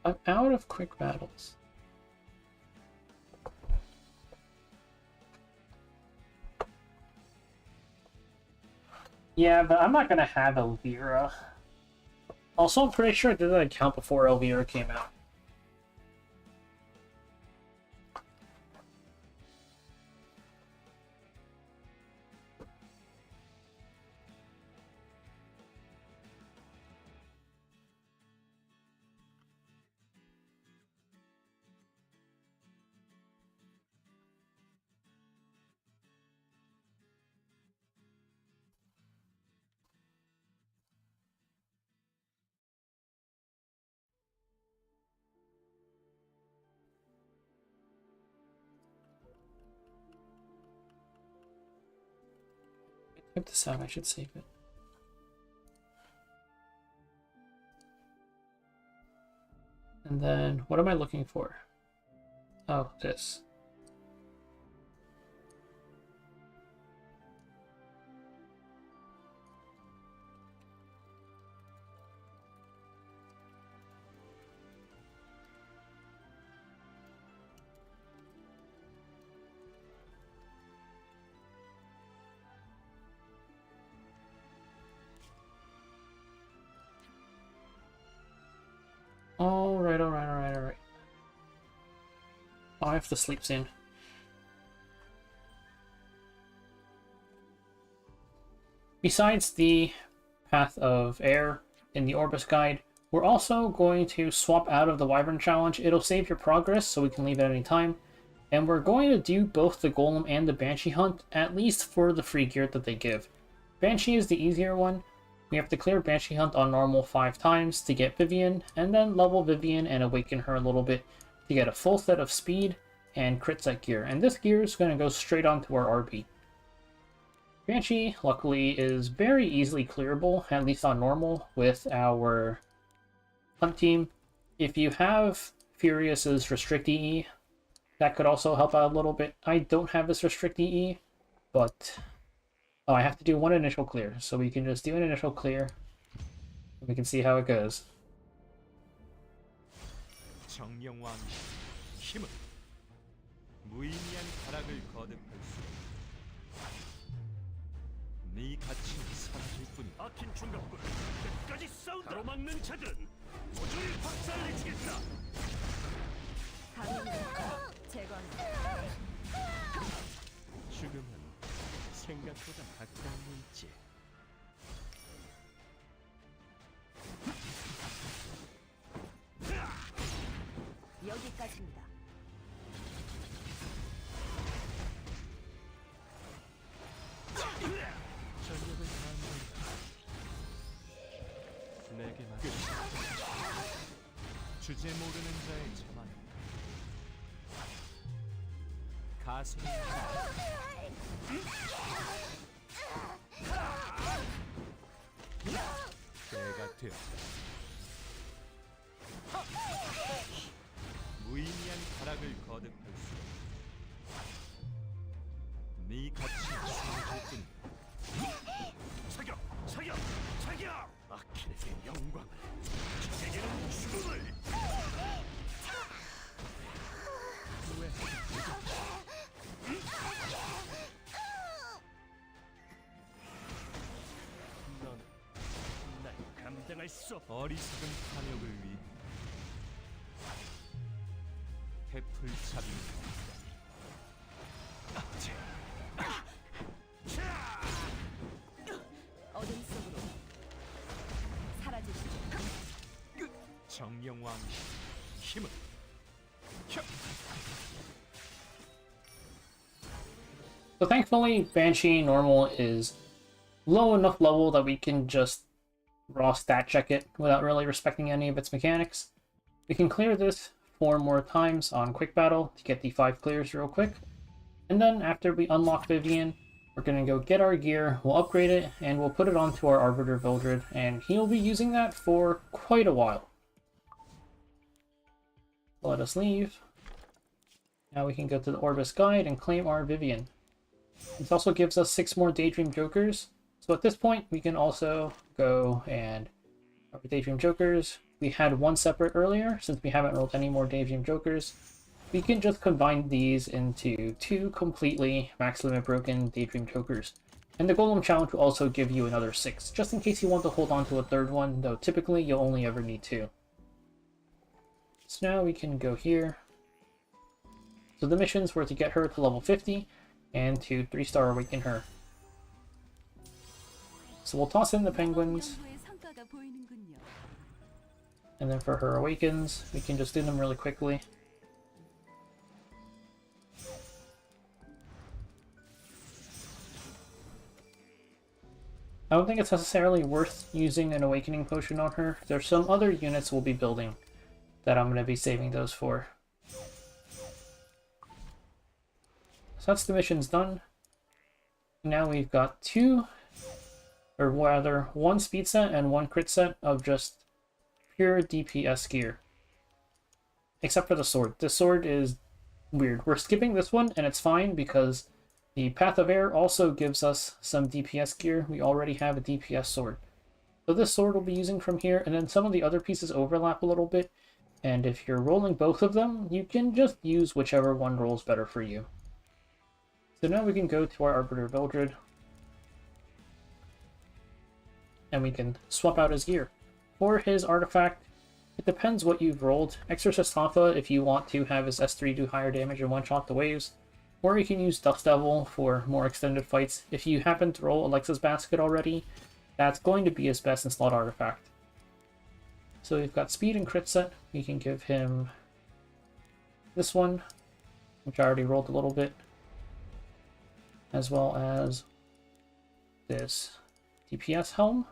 I'm out of quick battles. Yeah, but I'm not gonna have Elvira. Also, I'm pretty sure I did that account before Elvira came out. Type this out, I should save it. And then, what am I looking for? Oh, this. Alright. Oh, I have to sleep soon. Besides the Path of Air in the Orbis guide, we're also going to swap out of the Wyvern challenge. It'll save your progress, so we can leave at any time. And we're going to do both the Golem and the Banshee hunt, at least for the free gear that they give. Banshee is the easier one. We have to clear Banshee hunt on normal 5 times to get Vivian, and then level Vivian and awaken her a little bit to get a full set of speed and crit set gear. And this gear is going to go straight onto our RB. Banshee, luckily, is very easily clearable, at least on normal, with our hunt team. If you have Furious's Restrict EE, that could also help out a little bit. I don't have this Restrict EE, but oh, I have to do one initial clear, so we can just do an initial clear, and we can see how it goes. 정령왕 힘은 무의미한 가락을 거듭할 수 네 가치는 사라질 뿐이다. 막힌 중갑군 끝까지 싸운다. 가로막는 자들은 모조리 박살내주겠다. 감염을 제거한다. 죽음은 생각보다 가까운 있지. 여기까지입니다. 전력을 다하는 내게 맡겨. 주제 모르는 자의 자만 가슴이 때가 되었다. 무의미한 가락을 거듭할 수 네 가치는 사라질 뿐이다. 사격! 아킬레스의 영광을, 적에게는 죽음을. 왜? 넌 날 감당할 수 없. 어리석은 탐욕을 위해 태풀 잡는 어둠 속으로 사라지시죠. 정령왕 힘은 So thankfully, Banshee normal is low enough level that we can just raw stat check it without really respecting any of its mechanics. We can clear this 4 more times on Quick Battle to get the 5 clears real quick. And then after we unlock Vivian, we're going to go get our gear, we'll upgrade it, and we'll put it onto our Arbiter Vildred, and he'll be using that for quite a while. Let us leave. Now we can go to the Orbis Guide and claim our Vivian. This also gives us 6 more Daydream Jokers, so at this point we can also go and our Daydream Jokers. We had 1 separate earlier, since we haven't rolled any more Daydream Jokers. We can just combine these into 2 completely max limit broken Daydream Jokers. And the Golem challenge will also give you another 6, just in case you want to hold on to a 3rd one, though typically you'll only ever need 2. So now we can go here. So the missions were to get her to level 50, and to 3-star awaken her. So we'll toss in the penguins, and then for her awakens, we can just do them really quickly. I don't think it's necessarily worth using an awakening potion on her. There's some other units we'll be building that I'm going to be saving those for. So that's the missions done. Now we've got 2, or rather 1 speed set and 1 crit set of just pure DPS gear. except for the sword. This sword is weird. We're skipping this one, and it's fine because the Path of Air also gives us some DPS gear. We already have a DPS sword. So this sword we'll be using from here, and then some of the other pieces overlap a little bit. And if you're rolling both of them, you can just use whichever one rolls better for you. So now we can go to our Arbiter Mildred, and we can swap out his gear. For his artifact, it depends what you've rolled. Exorcist Hoffa if you want to have his S3 do higher damage and one-shot the waves, or you can use Dust Devil for more extended fights. If you happen to roll Alexa's Basket already, that's going to be his best in slot artifact. So we've got speed and crit set. We can give him this one, which I already rolled a little bit, as well as this DPS helm.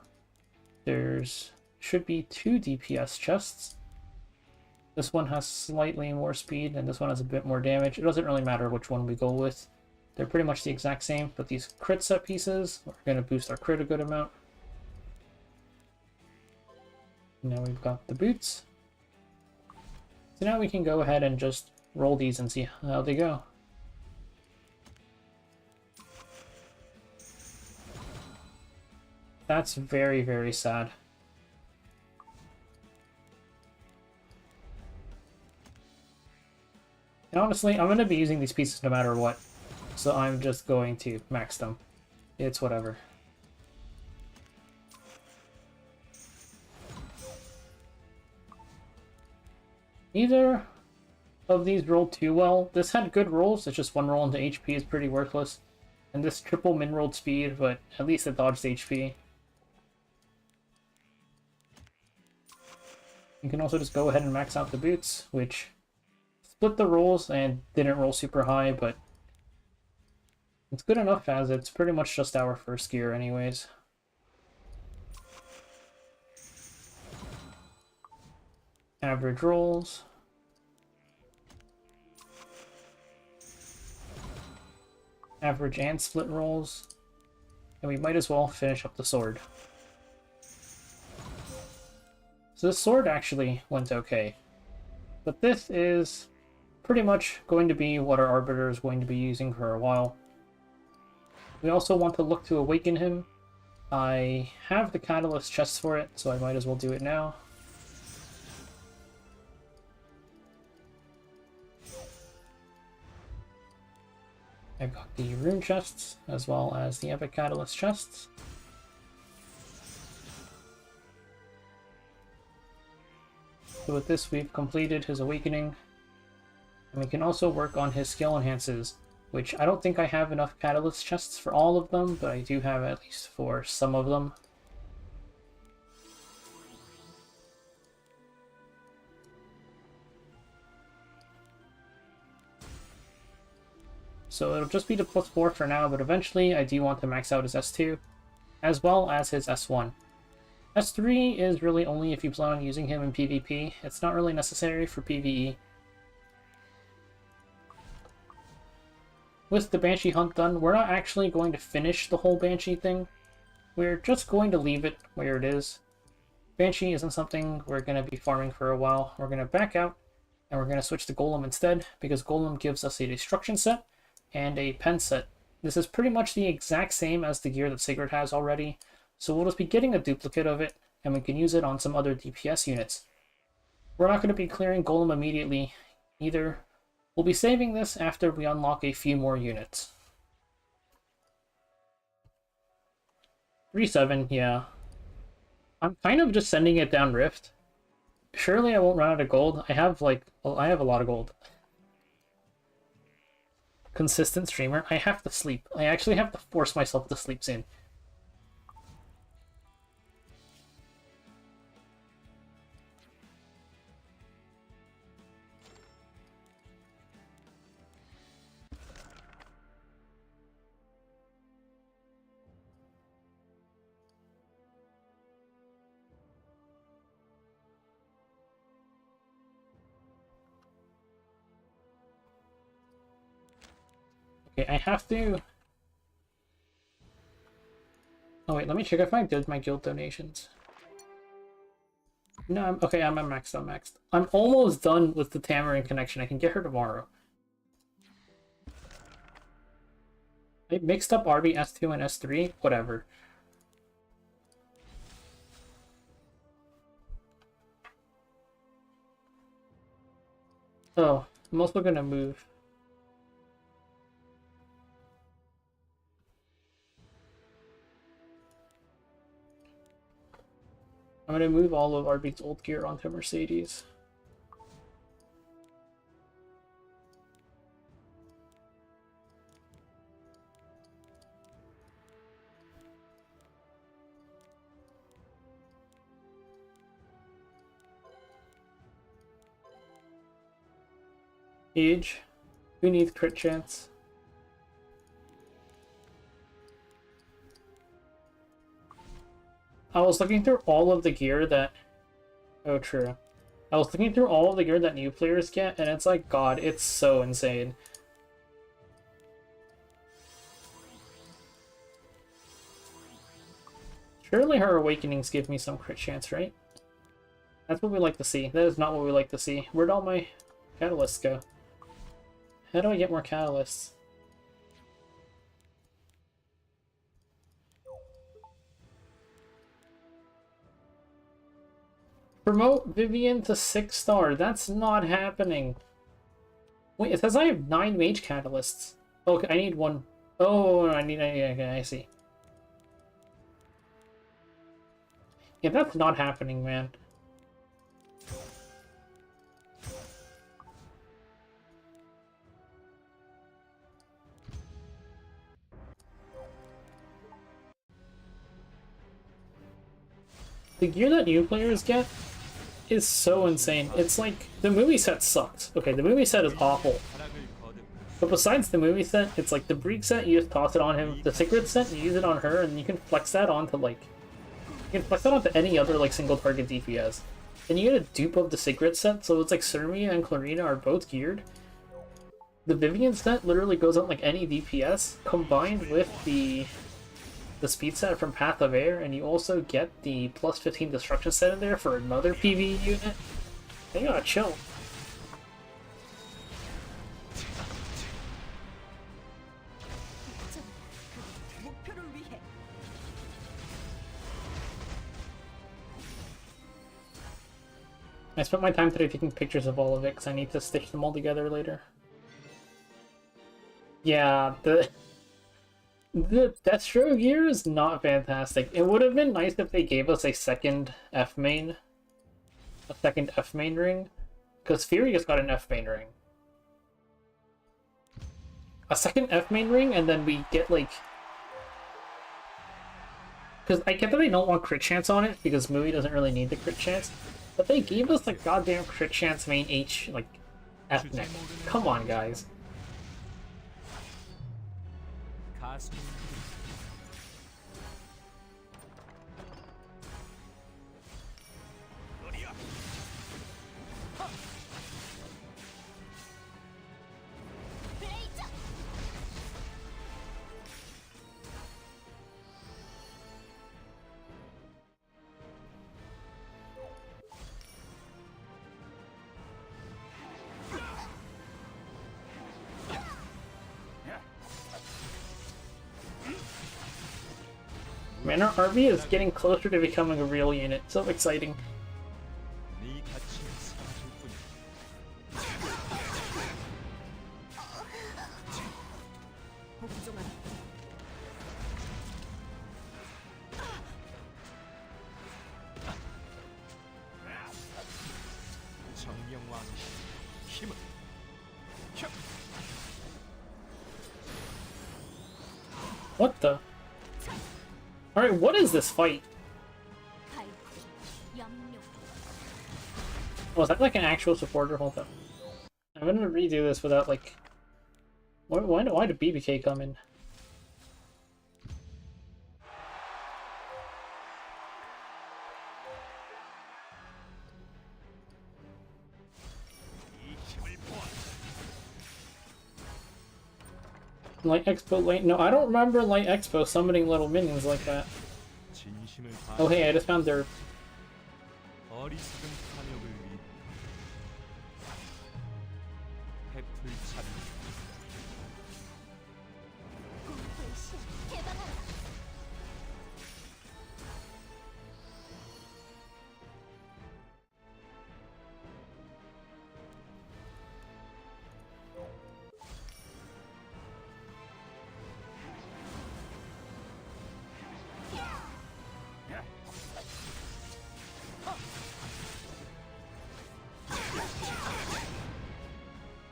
There's should be 2 DPS chests. This one has slightly more speed, and this one has a bit more damage. It doesn't really matter which one we go with. They're pretty much the exact same, but these crit set pieces are going to boost our crit a good amount. Now we've got the boots. So now we can go ahead and just roll these and see how they go. That's very, very sad. And honestly, I'm going to be using these pieces no matter what, so I'm just going to max them. It's whatever. Neither of these rolled too well. This had good rolls, it's just one roll into HP is pretty worthless. And this triple min rolled speed, but at least it dodged HP. You can also just go ahead and max out the boots, which split the rolls and didn't roll super high, but it's good enough as it's pretty much just our first gear anyways. Average rolls. Average and split rolls. And we might as well finish up the sword. So this sword actually went okay. But this is pretty much going to be what our Arbiter is going to be using for a while. We also want to look to awaken him. I have the catalyst chest for it, so I might as well do it now. I've got the rune chests, as well as the epic catalyst chests. So with this, we've completed his awakening. And we can also work on his skill enhances, which I don't think I have enough catalyst chests for all of them, but I do have at least for some of them. So it'll just be the +4 for now, but eventually I do want to max out his S2, as well as his S1. S3 is really only if you plan on using him in PvP. It's not really necessary for PvE. With the Banshee hunt done, we're not actually going to finish the whole Banshee thing. We're just going to leave it where it is. Banshee isn't something we're going to be farming for a while. We're going to back out, and we're going to switch to Golem instead, because Golem gives us a Destruction set and a Pen set. This is pretty much the exact same as the gear that Sigurd has already, so we'll just be getting a duplicate of it, and we can use it on some other DPS units. We're not going to be clearing Golem immediately either. We'll be saving this after we unlock a few more units. 3-7, yeah. I'm kind of just sending it down Rift. Surely I won't run out of gold. I have a lot of gold. Consistent streamer. I have to sleep. I actually have to force myself to sleep soon. Okay, I have to... Oh wait, let me check if I did my guild donations. No, okay, I'm at maxed, I'm maxed. I'm almost done with the Tamarind connection. I can get her tomorrow. I mixed up RB S2 and S3, whatever. Oh, I'm also gonna move. I'm gonna move all of RB's old gear onto Mercedes. Age. Who needs crit chance? I was looking through all of the gear that... Oh, true. I was looking through all of the gear that new players get, and it's like, God, it's so insane. Surely her awakenings give me some crit chance, right? That's what we like to see. That is not what we like to see. Where'd all my catalysts go? How do I get more catalysts? Promote Vivian to 6-star. That's not happening. Wait, it says I have 9 mage catalysts. Okay, I need one. Oh, okay, I see. Yeah, that's not happening, man. The gear that new players get is so insane. It's like, the movie set sucks. Okay, the movie set is awful. But besides the movie set, it's like the Breek set, you just toss it on him. The Secret set, you use it on her, and you can flex that onto, like... You can flex that onto any other, like, single target DPS. And you get a dupe of the Secret set, so it's like Cermia and Clarina are both geared. The Vivian set literally goes on, like, any DPS, combined with the speed set from Path of Air, and you also get the plus 15 destruction set in there for another PvE unit. They gotta chill. 목표를 위해 I spent my time today taking pictures of all of it because I need to stitch them all together later. Yeah, the Deathstroke gear is not fantastic. It would have been nice if they gave us a second F main. A second F main ring. Because Fury just got an F main ring. A second F main ring, and then we get like... Because I get that they don't want crit chance on it, because movie doesn't really need the crit chance. But they gave us the goddamn crit chance main H, like, F neck. Come on, guys. Man, our RV is getting closer to becoming a real unit. So exciting. What the? Alright, what is this fight? Was that like an actual supporter? Hold up. I'm gonna redo this without like... Why did BBK come in? Light Expo late? No, I don't remember Light Expo summoning little minions like that. Oh hey, I just found their 어리석은 탐욕을 위해 해플 차리 공포의 신 개방하라.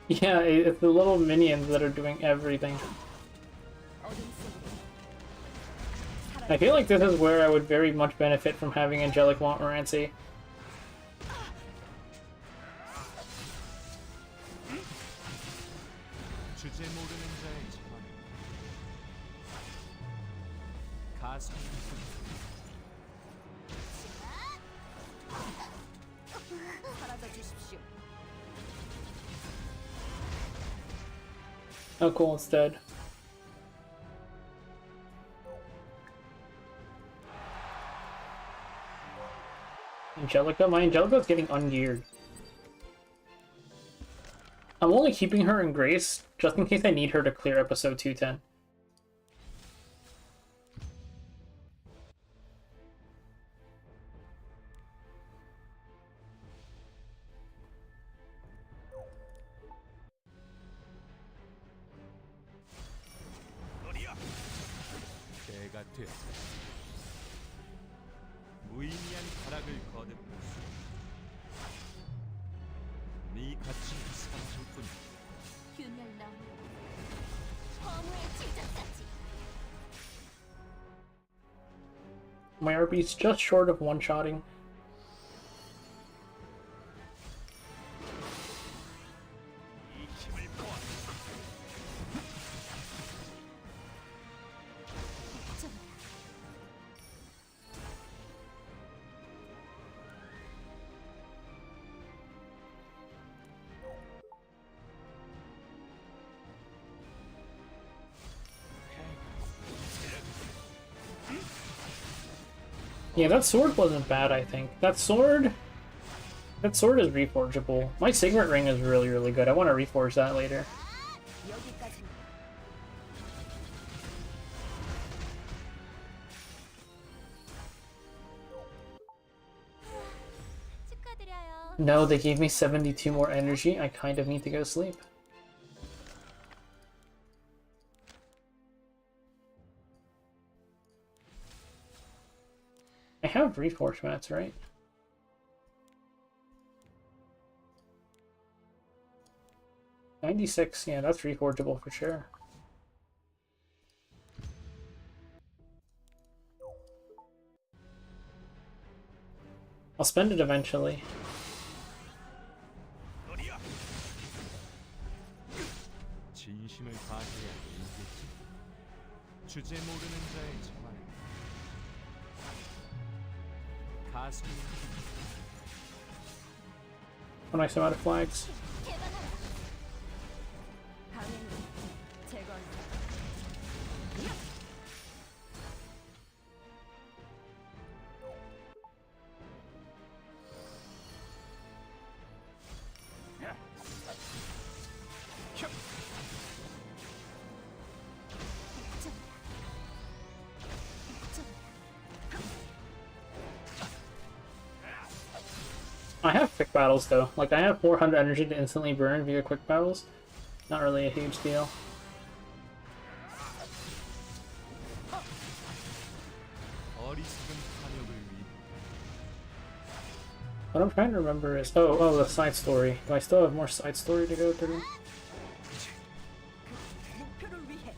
Yeah, it's the little minions that are doing everything. 어둠 속으로 I feel like this is where I would very much benefit from having Angelic Montmorency. 주제 모르는 자의 자만 가슴 사라져 주십시오. Oh, cool, it's dead. Angelica? My Angelica's getting ungeared. I'm only keeping her in Grace, just in case I need her to clear episode 210. 때가 되었다. 무의미한 타락을 거듭할 수. 네 가치는 사라질 뿐이다. 균열 나무. 허무의 지적까지. My RB's just short of one-shotting. 이 힘을 보아. Yeah, that sword wasn't bad, I think. That sword is reforgeable. My Signet ring is really, really good. I want to reforge that later. 여기까지. 축하드려요. No, they gave me 72 more energy. I kind of need to go to sleep. I have reforge mats, right? $96, yeah, that's reforgeable for sure. I'll spend it eventually. 어디야? 진심을 다해야 이겠지. 주제 모르는 자의 자만 가슴 When I come out of flags. 개방하라. 강행을 제거한다. I have quick battles though. Like I have 400 energy to instantly burn via quick battles. Not really a huge deal. 어리석은 탐욕을 위해 What I'm trying to remember is oh the side story. Do I still have more side story to go through? 목표를 위해.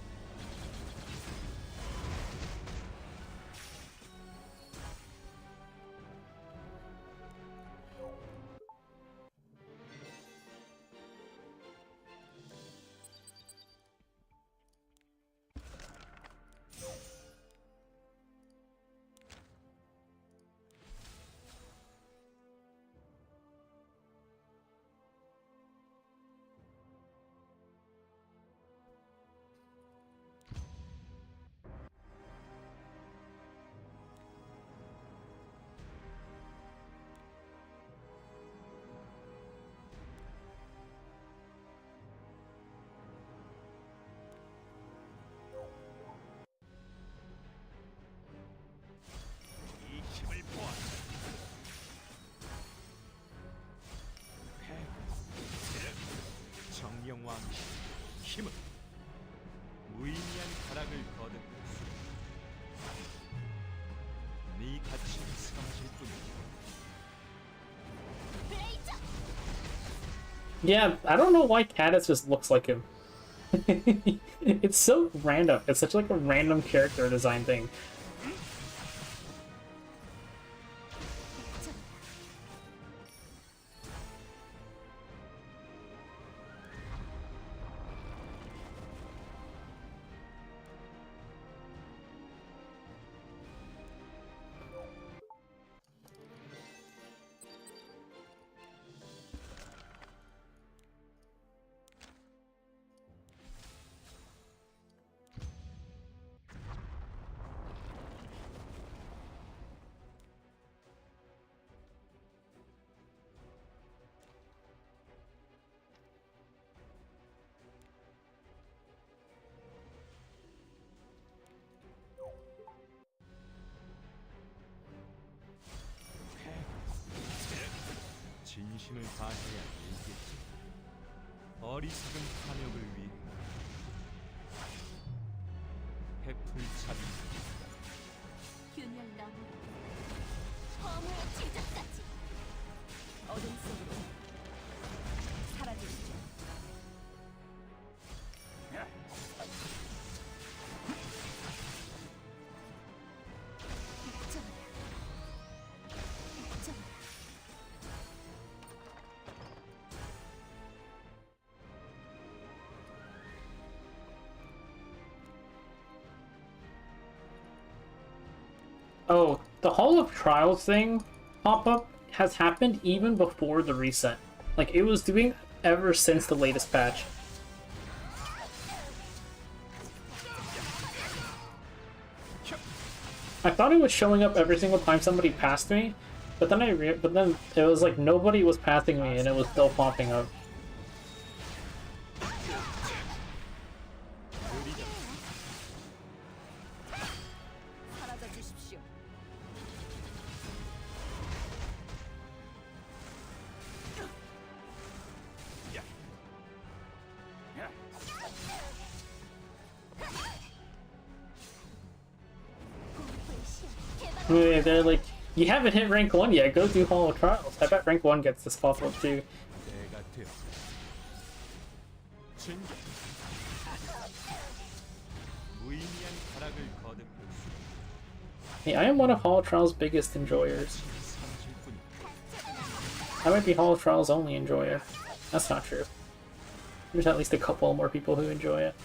Yeah, I don't know why Caddis just looks like him. It's so random. It's such like a random character design thing. 진심을 다해야 이겠지. 어리석은 탐욕을 위해 해풍차비 균열 나무 허무의 제작까지 어둠 속으로 사라지시죠. Oh, the Hall of Trials thing pop-up has happened even before the reset. Like, it was doing ever since the latest patch. I thought it was showing up every single time somebody passed me, but then it was like nobody was passing me and it was still popping up. 사라져 주십시오. Yeah, they're like, you haven't hit rank 1 yet, go do Hall of Trials. I bet rank 1 gets this pop-up too. 때가 되었다. 진격. 무의미한 타락을 거듭할 수 Hey, I am one of Hall of Trials' biggest enjoyers. 삼킬 뿐이다. I might be Hall of Trials' only enjoyer. That's not true. There's at least a couple more people who enjoy it.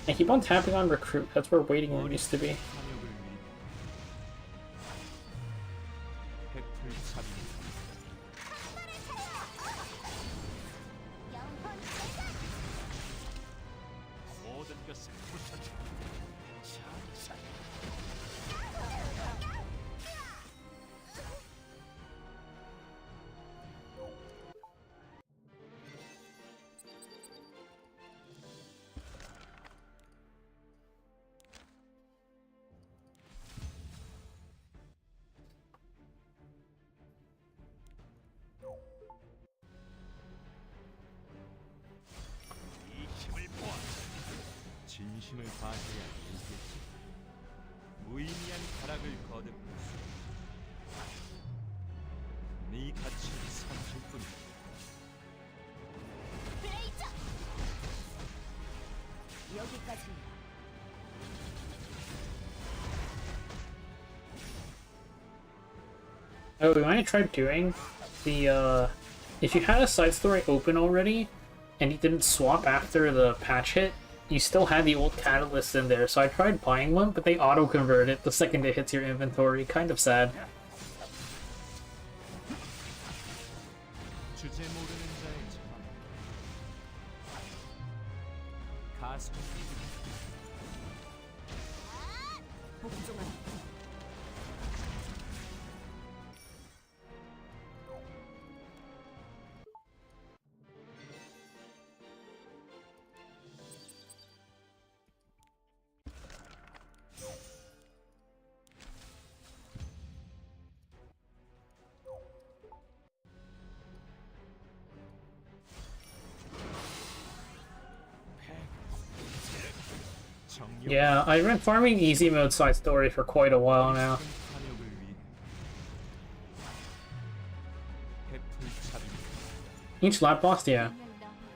I keep on tapping on recruit, that's where waiting room used to be. 탐욕을 위해 해풍차비 모든 것을 부셔줘. 샤샤. 이 힘을 보아. 진심을 다해야 이겠지. 무의미한 타락을 거듭할 수. 네 가치를 삼킬 뿐이다. 블레이저 여기까지입니다. Oh, we might try doing the, if you had a side story open already, and you didn't swap after the patch hit, you still had the old catalyst in there, so I tried buying one, but they auto-convert it the second it hits your inventory. Kind of sad. 주제 모르는 자의 참. 가슴 복종한 Yeah, I've been farming easy mode side story for quite a while now. 탐욕을 위해 Each lab boss, yeah.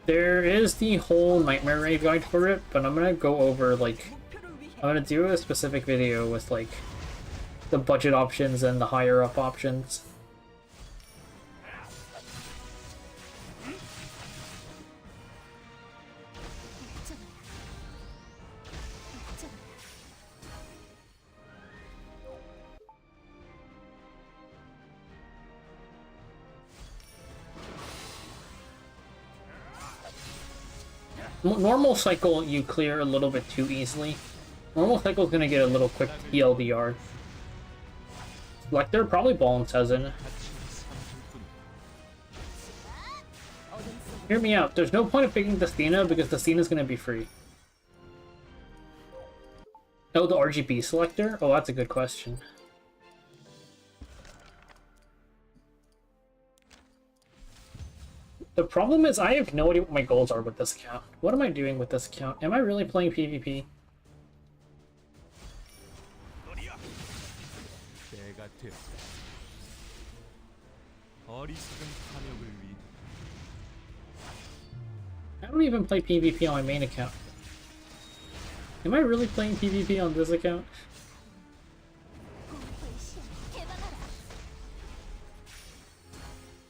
There is the whole Nightmare Raid guide for it, but I'm gonna go over, like, I'm gonna do a specific video with, like, the budget options and the higher up options. Normal cycle you clear a little bit too easily. Normal cycle is gonna get a little quick TLDR. Selector probably Ball says in. Hear me out. There's no point of picking Destina because Destina's gonna be free. Oh, the RGB selector? Oh, that's a good question. The problem is I have no idea what my goals are with this account. What am I doing with this account? Am I really playing PvP? 때가 되었다. 어리석은 탐욕을 위해 I don't even play PvP on my main account. Am I really playing PvP on this account?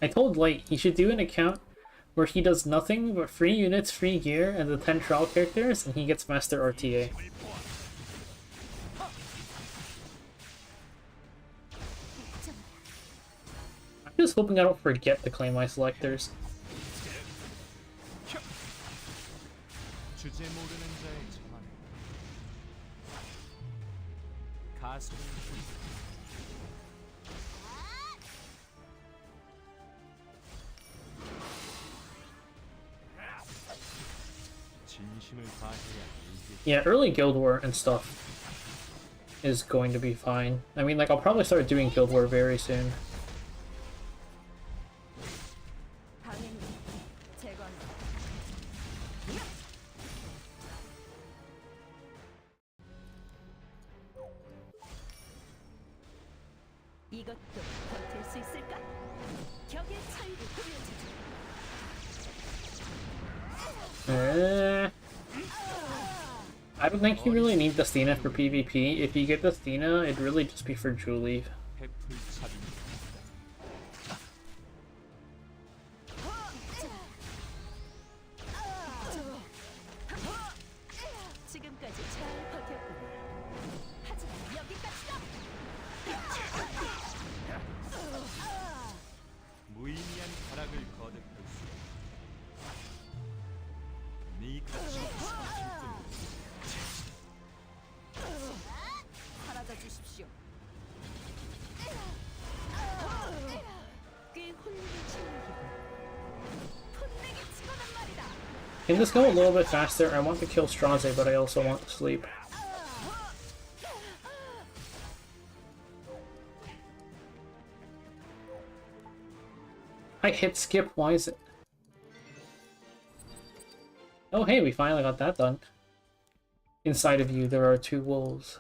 I told Light he should do an account where he does nothing but free units, free gear, and the 10 trial characters, and he gets Master RTA. I'm just hoping I don't forget to claim my selectors. 주제 모르는 자의 자만 가슴을 진심을 다해야 이게 Yeah, early Guild War and stuff is going to be fine. I mean, like, I'll probably start doing Guild War very soon. 방해는 제거한다. 이것도 버틸 수 있을까? 격의 차이를 보여주지. I don't think you really need Destina for PvP. If you get Destina, it'd really just be for Julie. 해풀 차림이다. 지금까지 잘 버텼군. 하지만 여기까지다. 무의미한 타락을 거듭할 수 네 가치가 사라질 뿐이야. 사라져 주십시오. 꽤 훌륭한 진행이군. 풋내기 치고는 말이다. Can this go a little bit faster? I want to kill Straze, but I also want to sleep. I hit skip, why is it? Oh hey, we finally got that done. Inside of you there are 2 wolves.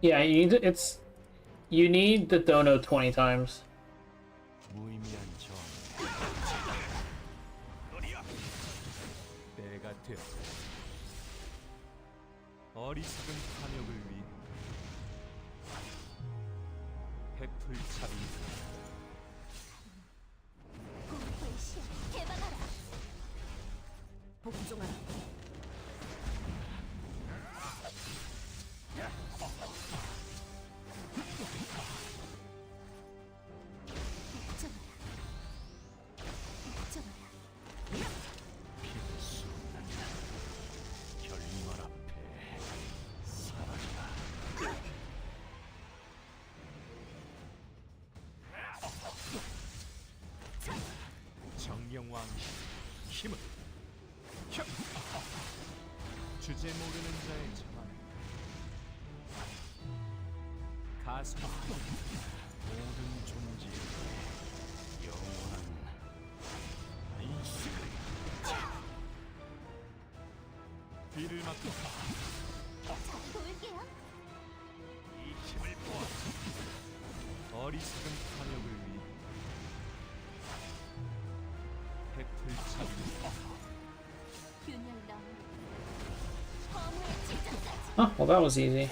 Yeah, you need the dono 20 times. 무의미한 정 때가 되었다. 어리석은 탐욕을 위해 해풀 차림이다. 공포의 시야 개방하라. 복종하라. 결말 앞에 사라져라. 정령왕 힘을 주제 모르는 자의 자만 가슴 모든 존재 영원한 인식을 뒤를 막고 잘 볼게요. 이 힘을 보아. 어리석은 탐욕을 위해 팩틀 차기 균열 너머로 허무의 직전까지. Oh, well, that was easy.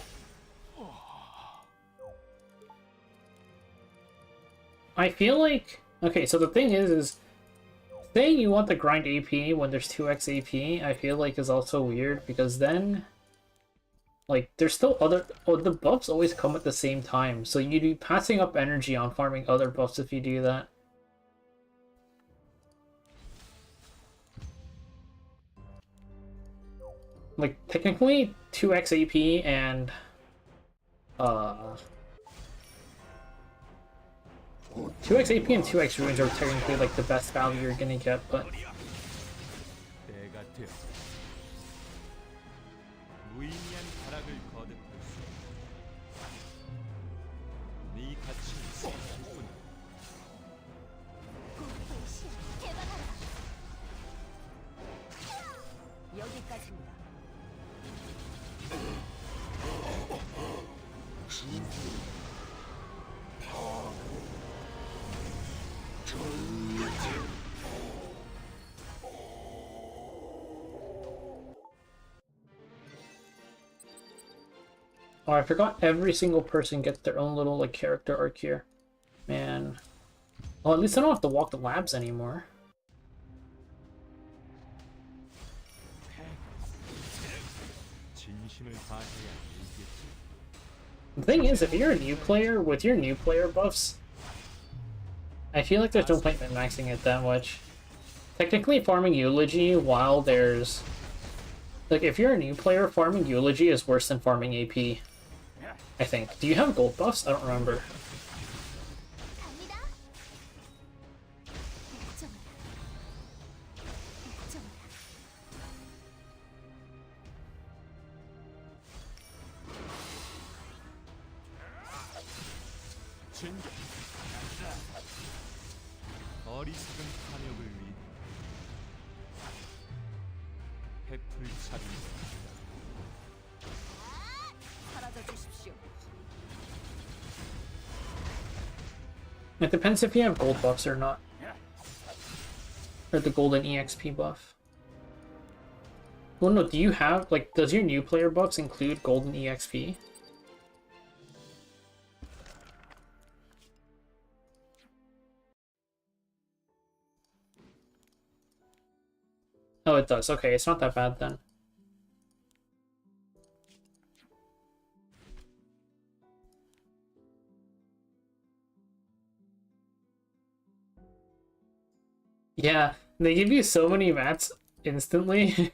I feel like... Okay, so the thing is saying you want to grind AP when there's 2x AP, I feel like is also weird, because then... Like, there's still other... Oh, the buffs always come at the same time, so you'd be passing up energy on farming other buffs if you do that. Like, technically, 2x AP and... 2x AP and 2x runes are technically like the best value you're gonna get, but 때가 되어 무의미한 타락을 거듭할 수네 가치를 세울 뿐 공포의 시야 개방하라. 여기까지입니다. oh, I forgot every single person gets their own little like character arc here. Man. Well, at least I don't have to walk the labs anymore. 진심을 다해야 이기겠지. The thing is, if you're a new player, with your new player buffs, I feel like there's no point in maxing it that much. Technically, farming Eulogy while there's... Like, if you're a new player, farming Eulogy is worse than farming AP. I think. Do you have gold buffs? I don't remember. 갑니다. 걱정하라. 걱정하라. 진정 어리석은 탐욕을 위해 팩틀 차기 사라져 주십시오. It depends if you have gold buffs or not. Or the golden EXP buff. Well, no, do you have, like, does your new player buffs include golden EXP? Oh, it does. Okay, it's not that bad then. Yeah, they give you so many mats instantly.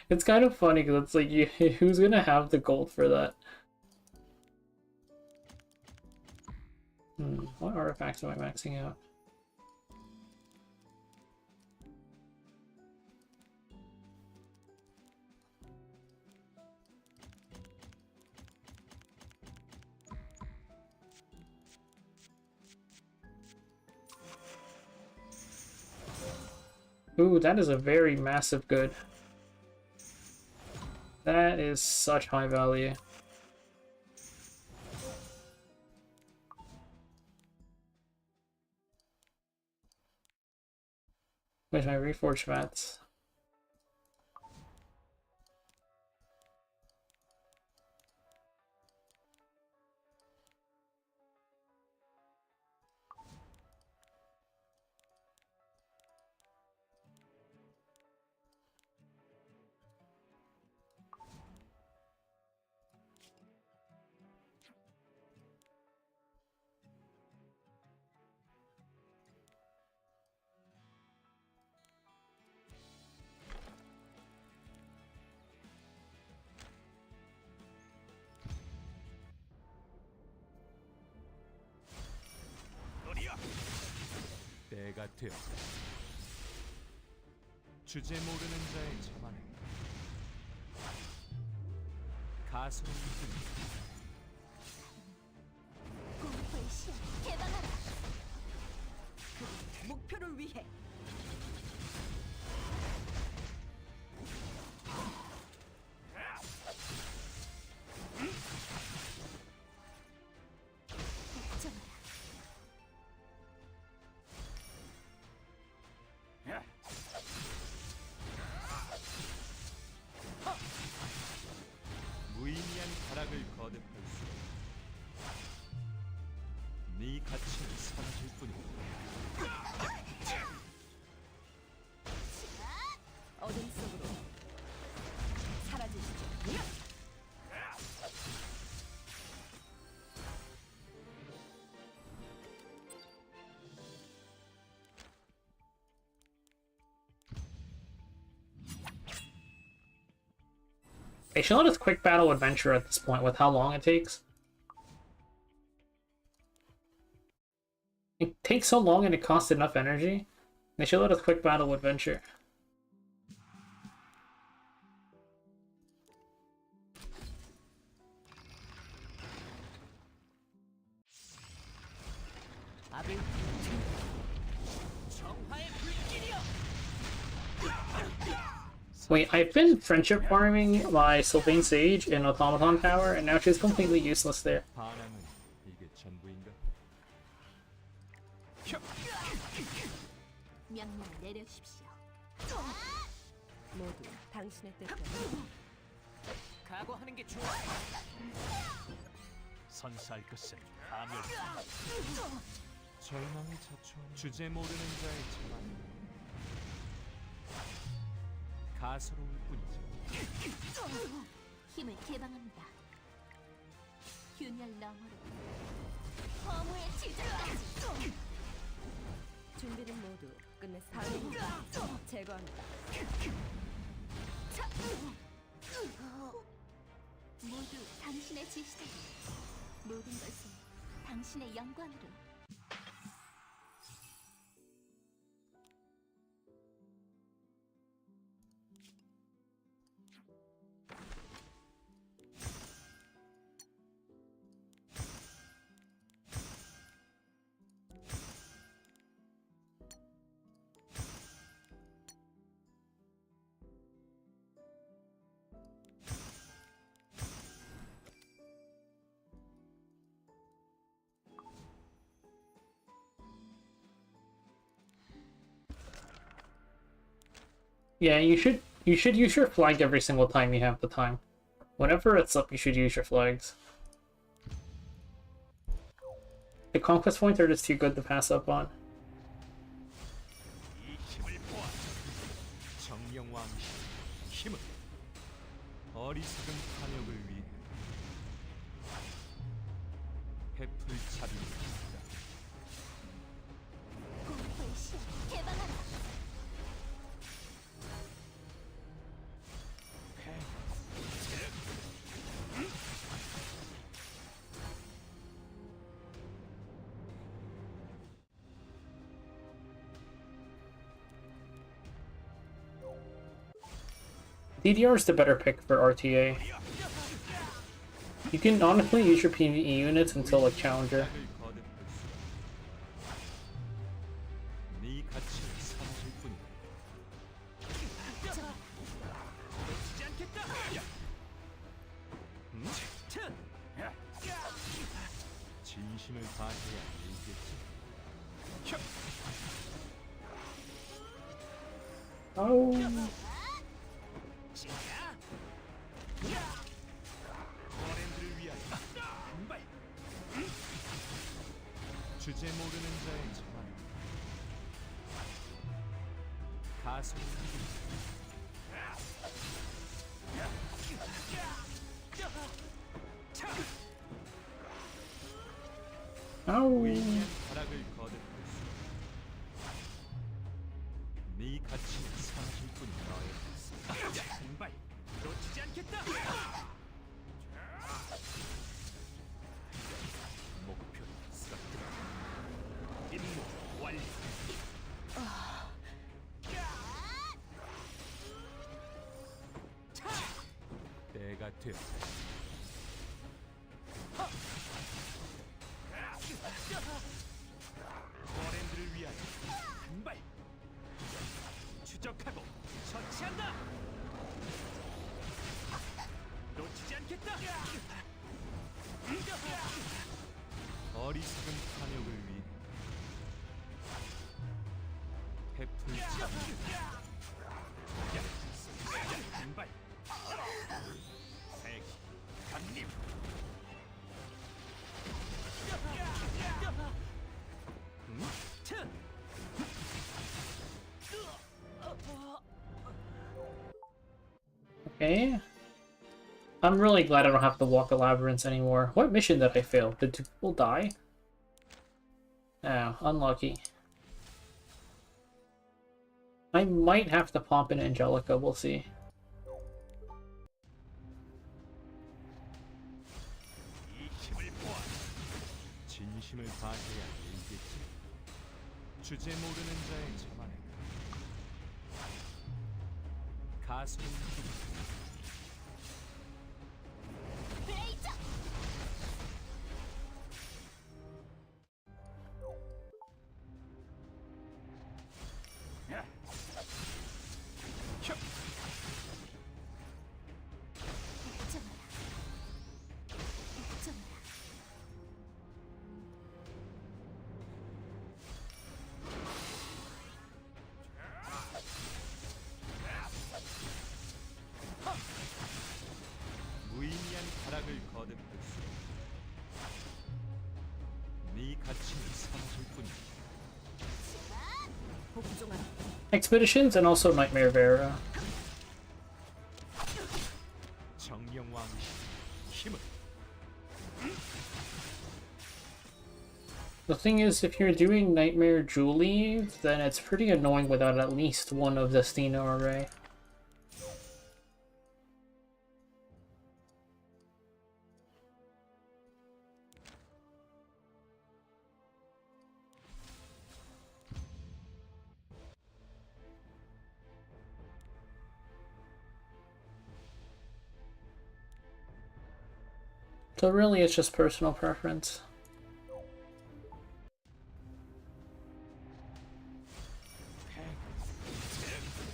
It's kind of funny because it's like, who's gonna have the gold for that? What artifacts am I maxing out? Ooh, that is a very massive good. That is such high value. Where's my reforged mats? 때가 되어 주제 모르는 자의 자만을 가슴을 누구를 위해? 무의미한 타락을 거듭할 수. 네 가치는 사라질 뿐이다. 어둠 속으로 사라지시죠. They should let us quick battle adventure at this point with how long it takes. It takes so long and it costs enough energy. They should let us quick battle adventure. Wait, I've been friendship farming my Sylvain Sage in Automaton Tower, and now she's completely useless there. 반항은 이게 전부인가? 명령을 내려주십시오. 모두 당신의 뜻대로. 각오하는 게 좋아. 선사할 것은 파멸. 절망이 자초하는 주제 모르는 자의 자만 가소로울 뿐이죠. 힘을 개방합니다. 균열 너머로 허무의 지점까지. 준비는 모두 끝냈습니다. 제거합니다. 모두 당신의 지시대로 모든 것은 당신의 영광으로. Yeah, you should use your flag every single time you have the time. Whenever it's up, you should use your flags. The conquest points are just too good to pass up on. 이 힘을 보아. 정령왕의 힘은 어리석은 탐욕을 위해 해풀잡이다. 공포의 신 개방하라. DDR is the better pick for RTA. You can honestly use your PvE units until like Challenger. 네 가치는 사라질 뿐이다. 놓치지 않겠다. 진심을 다해야 이겠지. Oh. 어렌들을 위하여 한발. 주제 모르는 자의 자만 가소로울 Oh. 위대한 타락을 거듭할 수. 네 가치는 사라질 뿐이다. 한발. 놓치지 않겠다. 목표를 쓰러뜨려. 임무 완료. 때가 되었다. 어렌들을 위하여 한발. 습격하고 처치한다. 놓치지 않겠다. 어리석은 탐욕을 위해 해플 신발. 색 간림. Okay. I'm really glad I don't have to walk the labyrinths anymore. What mission did I fail? Did 2 people die? Oh, unlucky. I might have to pop in Angelica, we'll see. 이 힘을 보아. 진심을 다해야 이기지. 주제 모르는 자의 자만에 가슴은 레이저. 무의미한 타락을 거듭했어. 네 가치는 사라질 뿐이야. 복종하라. Expeditions and also Nightmare Vera. 정령왕의 힘을 The thing is, if you're doing Nightmare Julie, then it's pretty annoying without at least one of the Stina array. So really, it's just personal preference.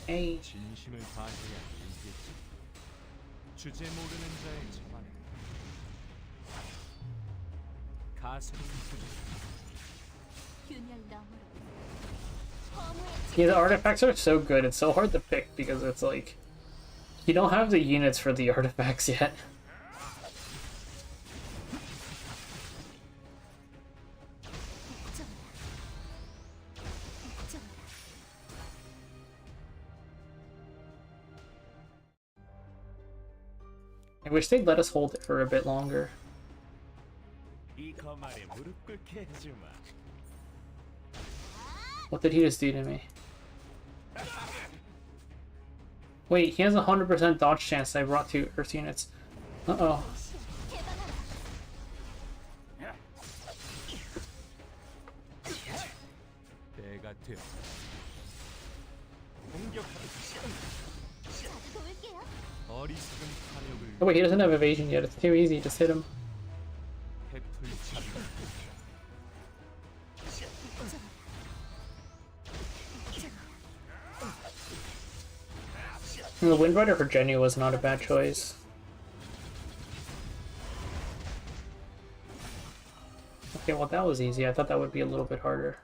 Hey. 진심을 다해야 이기지. 주제 모르는 자의 자만에 가슴은 균열 너머로. 허무의 Yeah, the artifacts are so good. It's so hard to pick because it's like you don't have the units for the artifacts yet. I wish they'd let us hold it for a bit longer. 이 거말에 무릎 꿇게 해주마. What did he just do to me? Wait, he has a 100% dodge chance. I brought 2 Earth units. Uh-oh. 개방하라. 때가 되어 공격하는 자주 도울게요. 어리석은 탐욕을 Oh wait, he doesn't have evasion yet. It's too easy. Just hit him. 해플 찾는 The Windrider for Genu was not a bad choice. Okay, well that was easy. I thought that would be a little bit harder.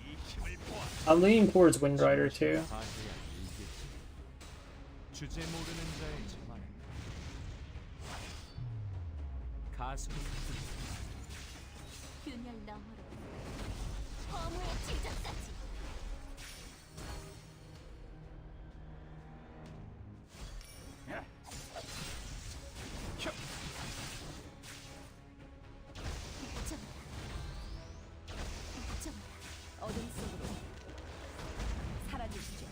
이 힘을 보아. I'm leaning towards Windrider too. 다해야 이기지. 주제 모르는 자의 자만에 가슴은 균열 너머로. 허무의 지점까지. 어둠 속으로 사라지시죠.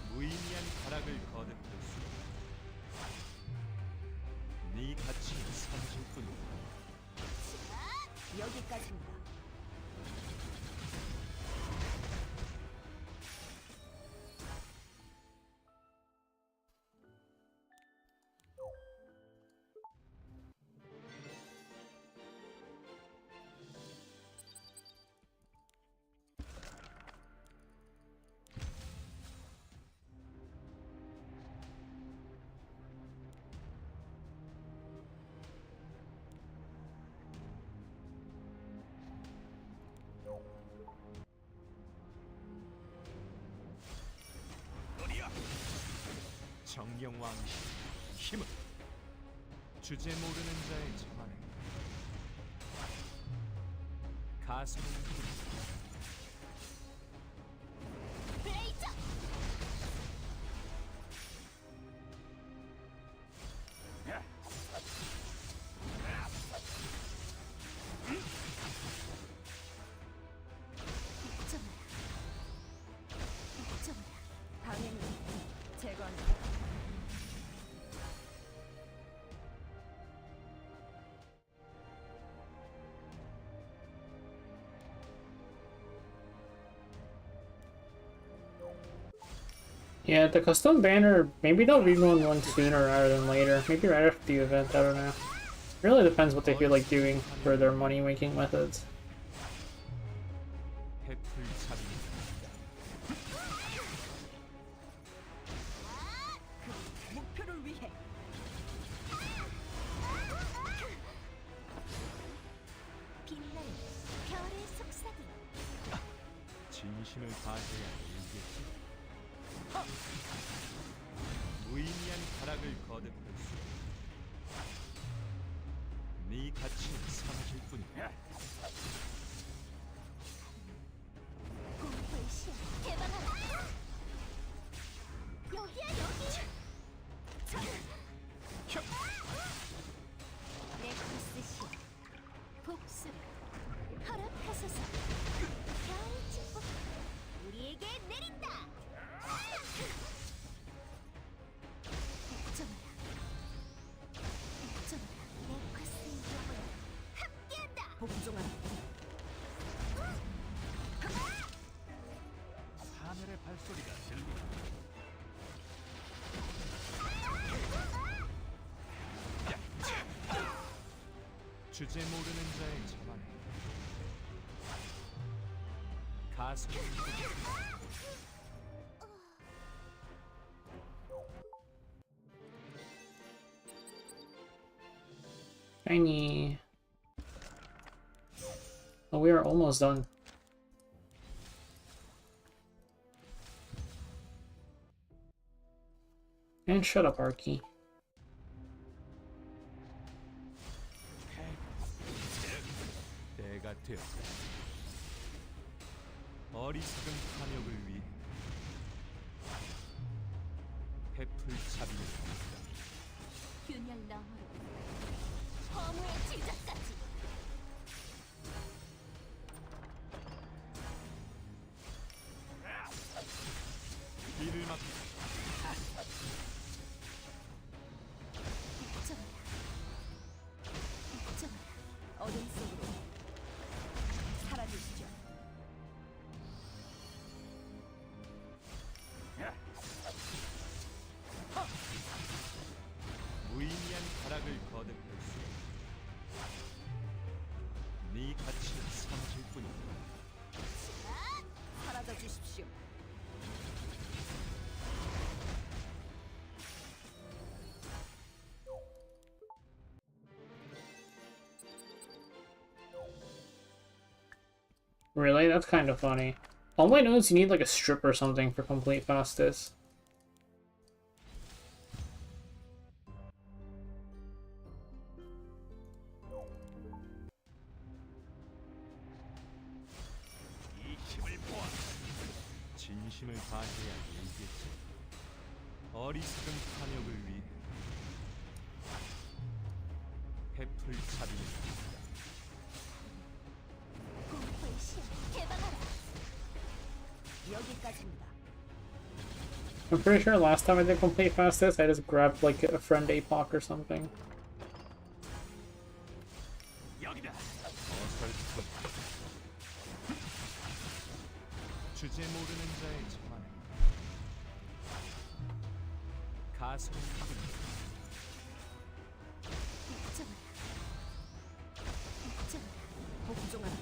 무의미한 타락을 거듭했어. 여기까지입니다. 정령왕의 힘은 주제 모르는 자의 자만에 가슴을 블레이저! 방해는 제거한다. Yeah, the custom banner, maybe they'll reload one sooner rather than later. Maybe right after the event, I don't know. Really depends what they feel like doing for their money-making methods. 목표를 위해 빛나는 별의 속삭임. 진심을 다해야 이겠지. 무의미한 타락을 거듭할 수. 네 가치는 사라질 뿐이야. 공포의 시야 개방하라. 여기야 여기. 네크로스 시야 복수를 허락하소서. 별의 축복 우리에게 내린다. 옥점아라. 옥점아라. 네크로스의 영혼을 함께한다. 복종하라. 하늘의 발소리가 들린다. 주제 모르는 자의 자만에 가슴을 Shiny. Oh, we are almost done. And shut up, Arky. 때가 되었다. 어리석은 탐욕을 위해 해풀잡이를 균열 너머로 허무의 지적까지. 이를 막고 옥점아라. 옥점아라. 어둠 속으로 사라지시죠. 무의미한 타락을 거듭할 수. 네 가치는 사라질 뿐이야. 사라져 주십시오. Really? That's kind of funny. All I know is you need like a strip or something for complete fastest. 이 힘을 보아. 진심을 다해야 이겠지. 어리석은 탐욕을 위해 해풀잡이를 공포의 시야 개방하라. 여기까지입니다. I'm pretty sure last time I did complete fastest, I just grabbed like a friend APOC or something. 여기다. 어설픈 주제 모르는 자의 자만에 가슴을 타고 복종하라.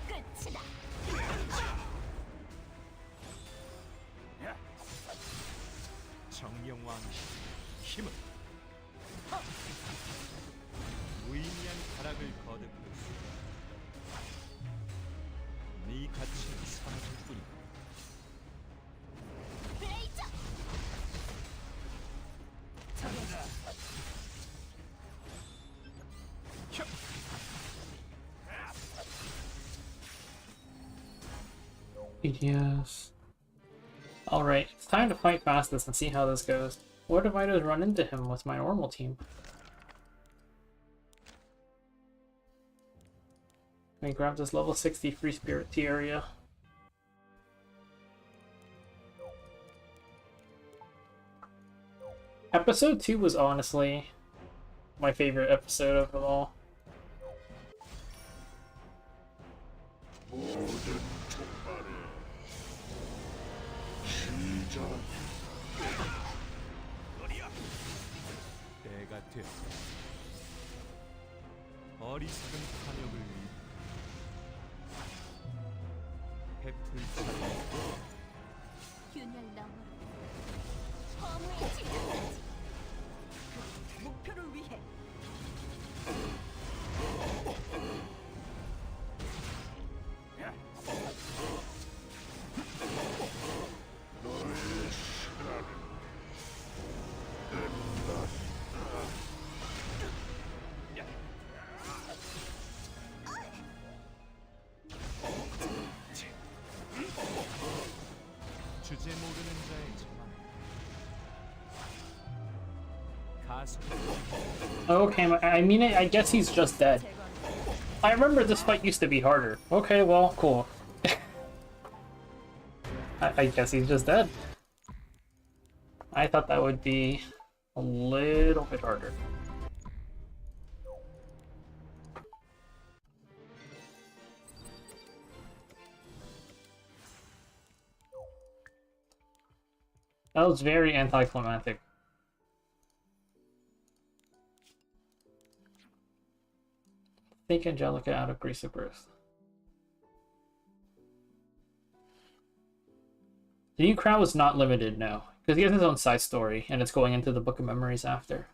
끝이다. 정령왕의 힘은 무의미한 타락을 거듭할 수 네 가치는 사라질 뿐이다. 레이저. 저기다. Yes. Alright, it's time to fight past this and see how this goes. What if I just run into him with my normal team? Let me grab this level 60 free spirit tea area. Episode 2 was honestly my favorite episode of them all. 때가 되었다. 어리석은 탐욕을 위해 베풀 차례 균열 너머로 허무의 지경까지 목표를 위해. 주제 모르는 자의 자만 가슴 Okay, I mean, I guess he's just dead. I remember this fight used to be harder. Okay, well, cool. I guess he's just dead. I thought that would be a little bit harder. That was very anticlimactic. Take Angelica out of Grace of Growth. The new crowd is not limited now, because he has his own side story, and it's going into the Book of Memories after.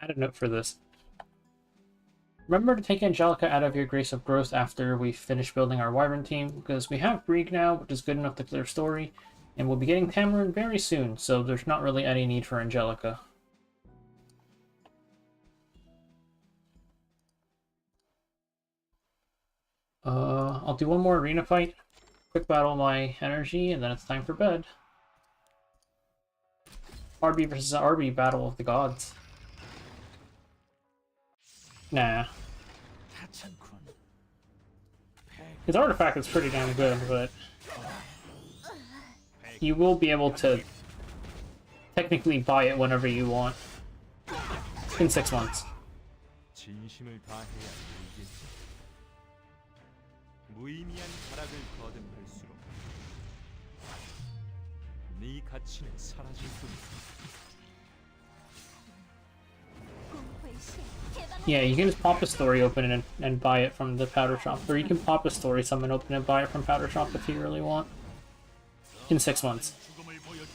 Add a note for this. Remember to take Angelica out of your Grace of Growth after we finish building our Wyvern team, because we have Brieg now, which is good enough to clear story, and we'll be getting Tamarin very soon, so there's not really any need for Angelica. I'll do one more arena fight, quick battle my energy, and then it's time for bed. RB versus RB, Battle of the Gods. Nah. His artifact is pretty damn good, but you will be able to technically buy it whenever you want. In 6 months. 진심을 다해야 이기겠지. 무의미한 타락을 거듭할수록 네 가치는 사라질 뿐이다. Yeah, you can just pop a story open and buy it from the powder shop. Or you can pop a story summon open and buy it from powder shop if you really want. In 6 months. 죽음을 보여주지.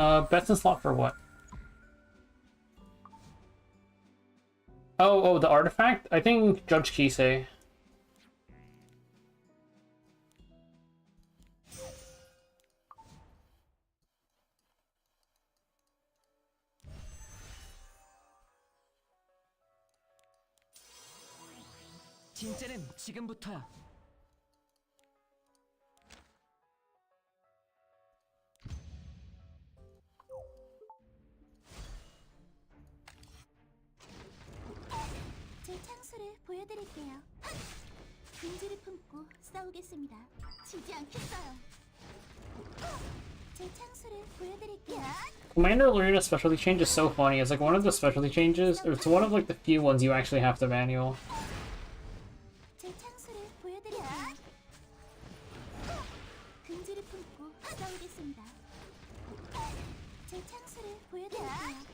Bets and slot for what? Oh, the artifact? I think Judge Kisei. 진짜는 지금부터야. 제 창수를 보여드릴게요. 긍지를 품고 싸우겠습니다. 지지 않겠어요. 제 창수를 보여드릴게요. Commander Lorena specialty change is so funny. It's like one of the specialty changes, or it's one of like the few ones you actually have to manual. 제 창수를 보여드릴게요. 긍지를 품고 싸우겠습니다. 제 창수를 보여드릴게요.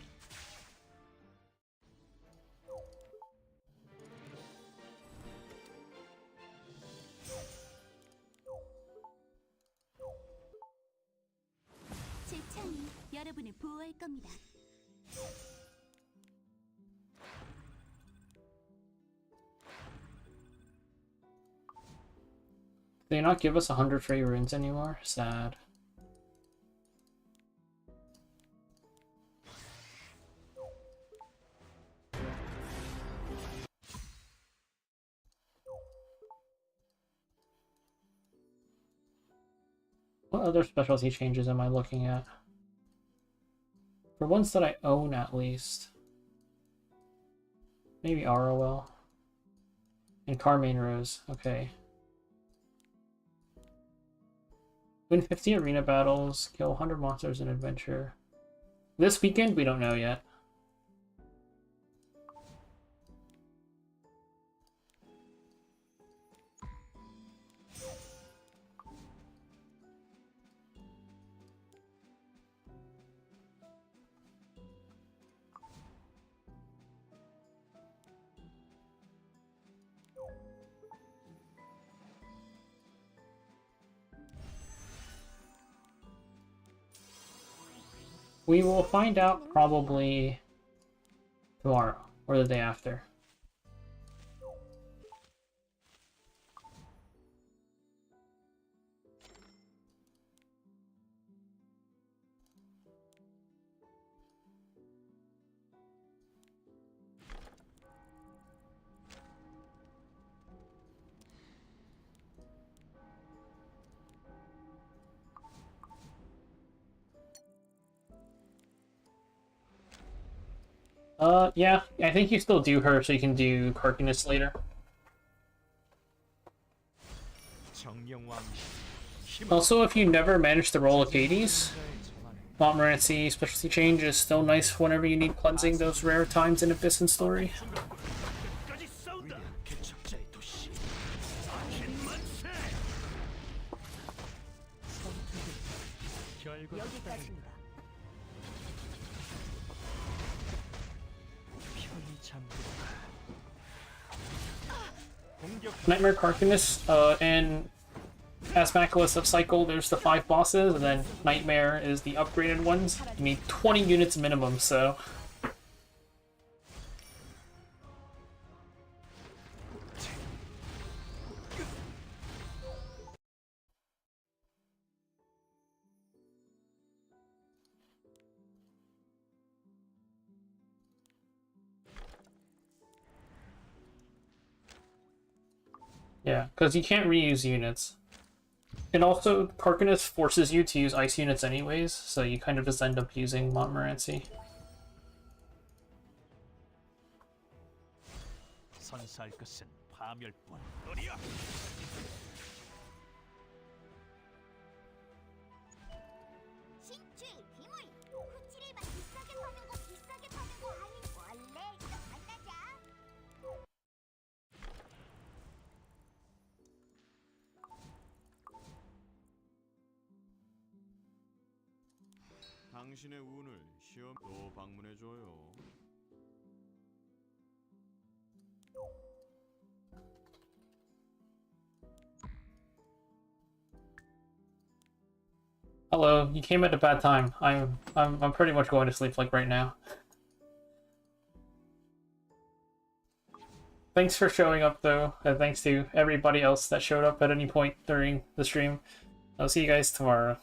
제 창이 여러분을 보호할 겁니다. They not give us 100 free runes anymore? Sad. What other specialty changes am I looking at? For ones that I own, at least. Maybe ROL. And Carmine Rose. Okay. Win 50 arena battles. Kill 100 monsters in adventure. This weekend? We don't know yet. We will find out probably tomorrow or the day after. Yeah, I think you still do her so you can do Carcinus later. Also, if you never manage to roll Acades, Montmorency specialty change is still nice whenever you need cleansing those rare times in Abyss and Story. 끝까지 싸운다. 개척자의 도시. 아힌 만세. 여기까지입니다. Nightmare Carcinus, and as Macula's of Cycle, there's the 5 bosses, and then Nightmare is the upgraded ones. You need 20 units minimum, so... Yeah, because you can't reuse units. And also, Carcinus forces you to use ice units anyways, so you kind of just end up using Montmorency. 선사할 것은 파멸뿐. 어디야? 신주의 비물. 후치를 막 비싸게 파는 거 비싸게 파는 거 아니. 원래 이거 만나자. 당신의 운을 시험 또 방문해줘요. Hello, you came at a bad time. I'm pretty much going to sleep like right now. Thanks for showing up though, and thanks to everybody else that showed up at any point during the stream. I'll see you guys tomorrow.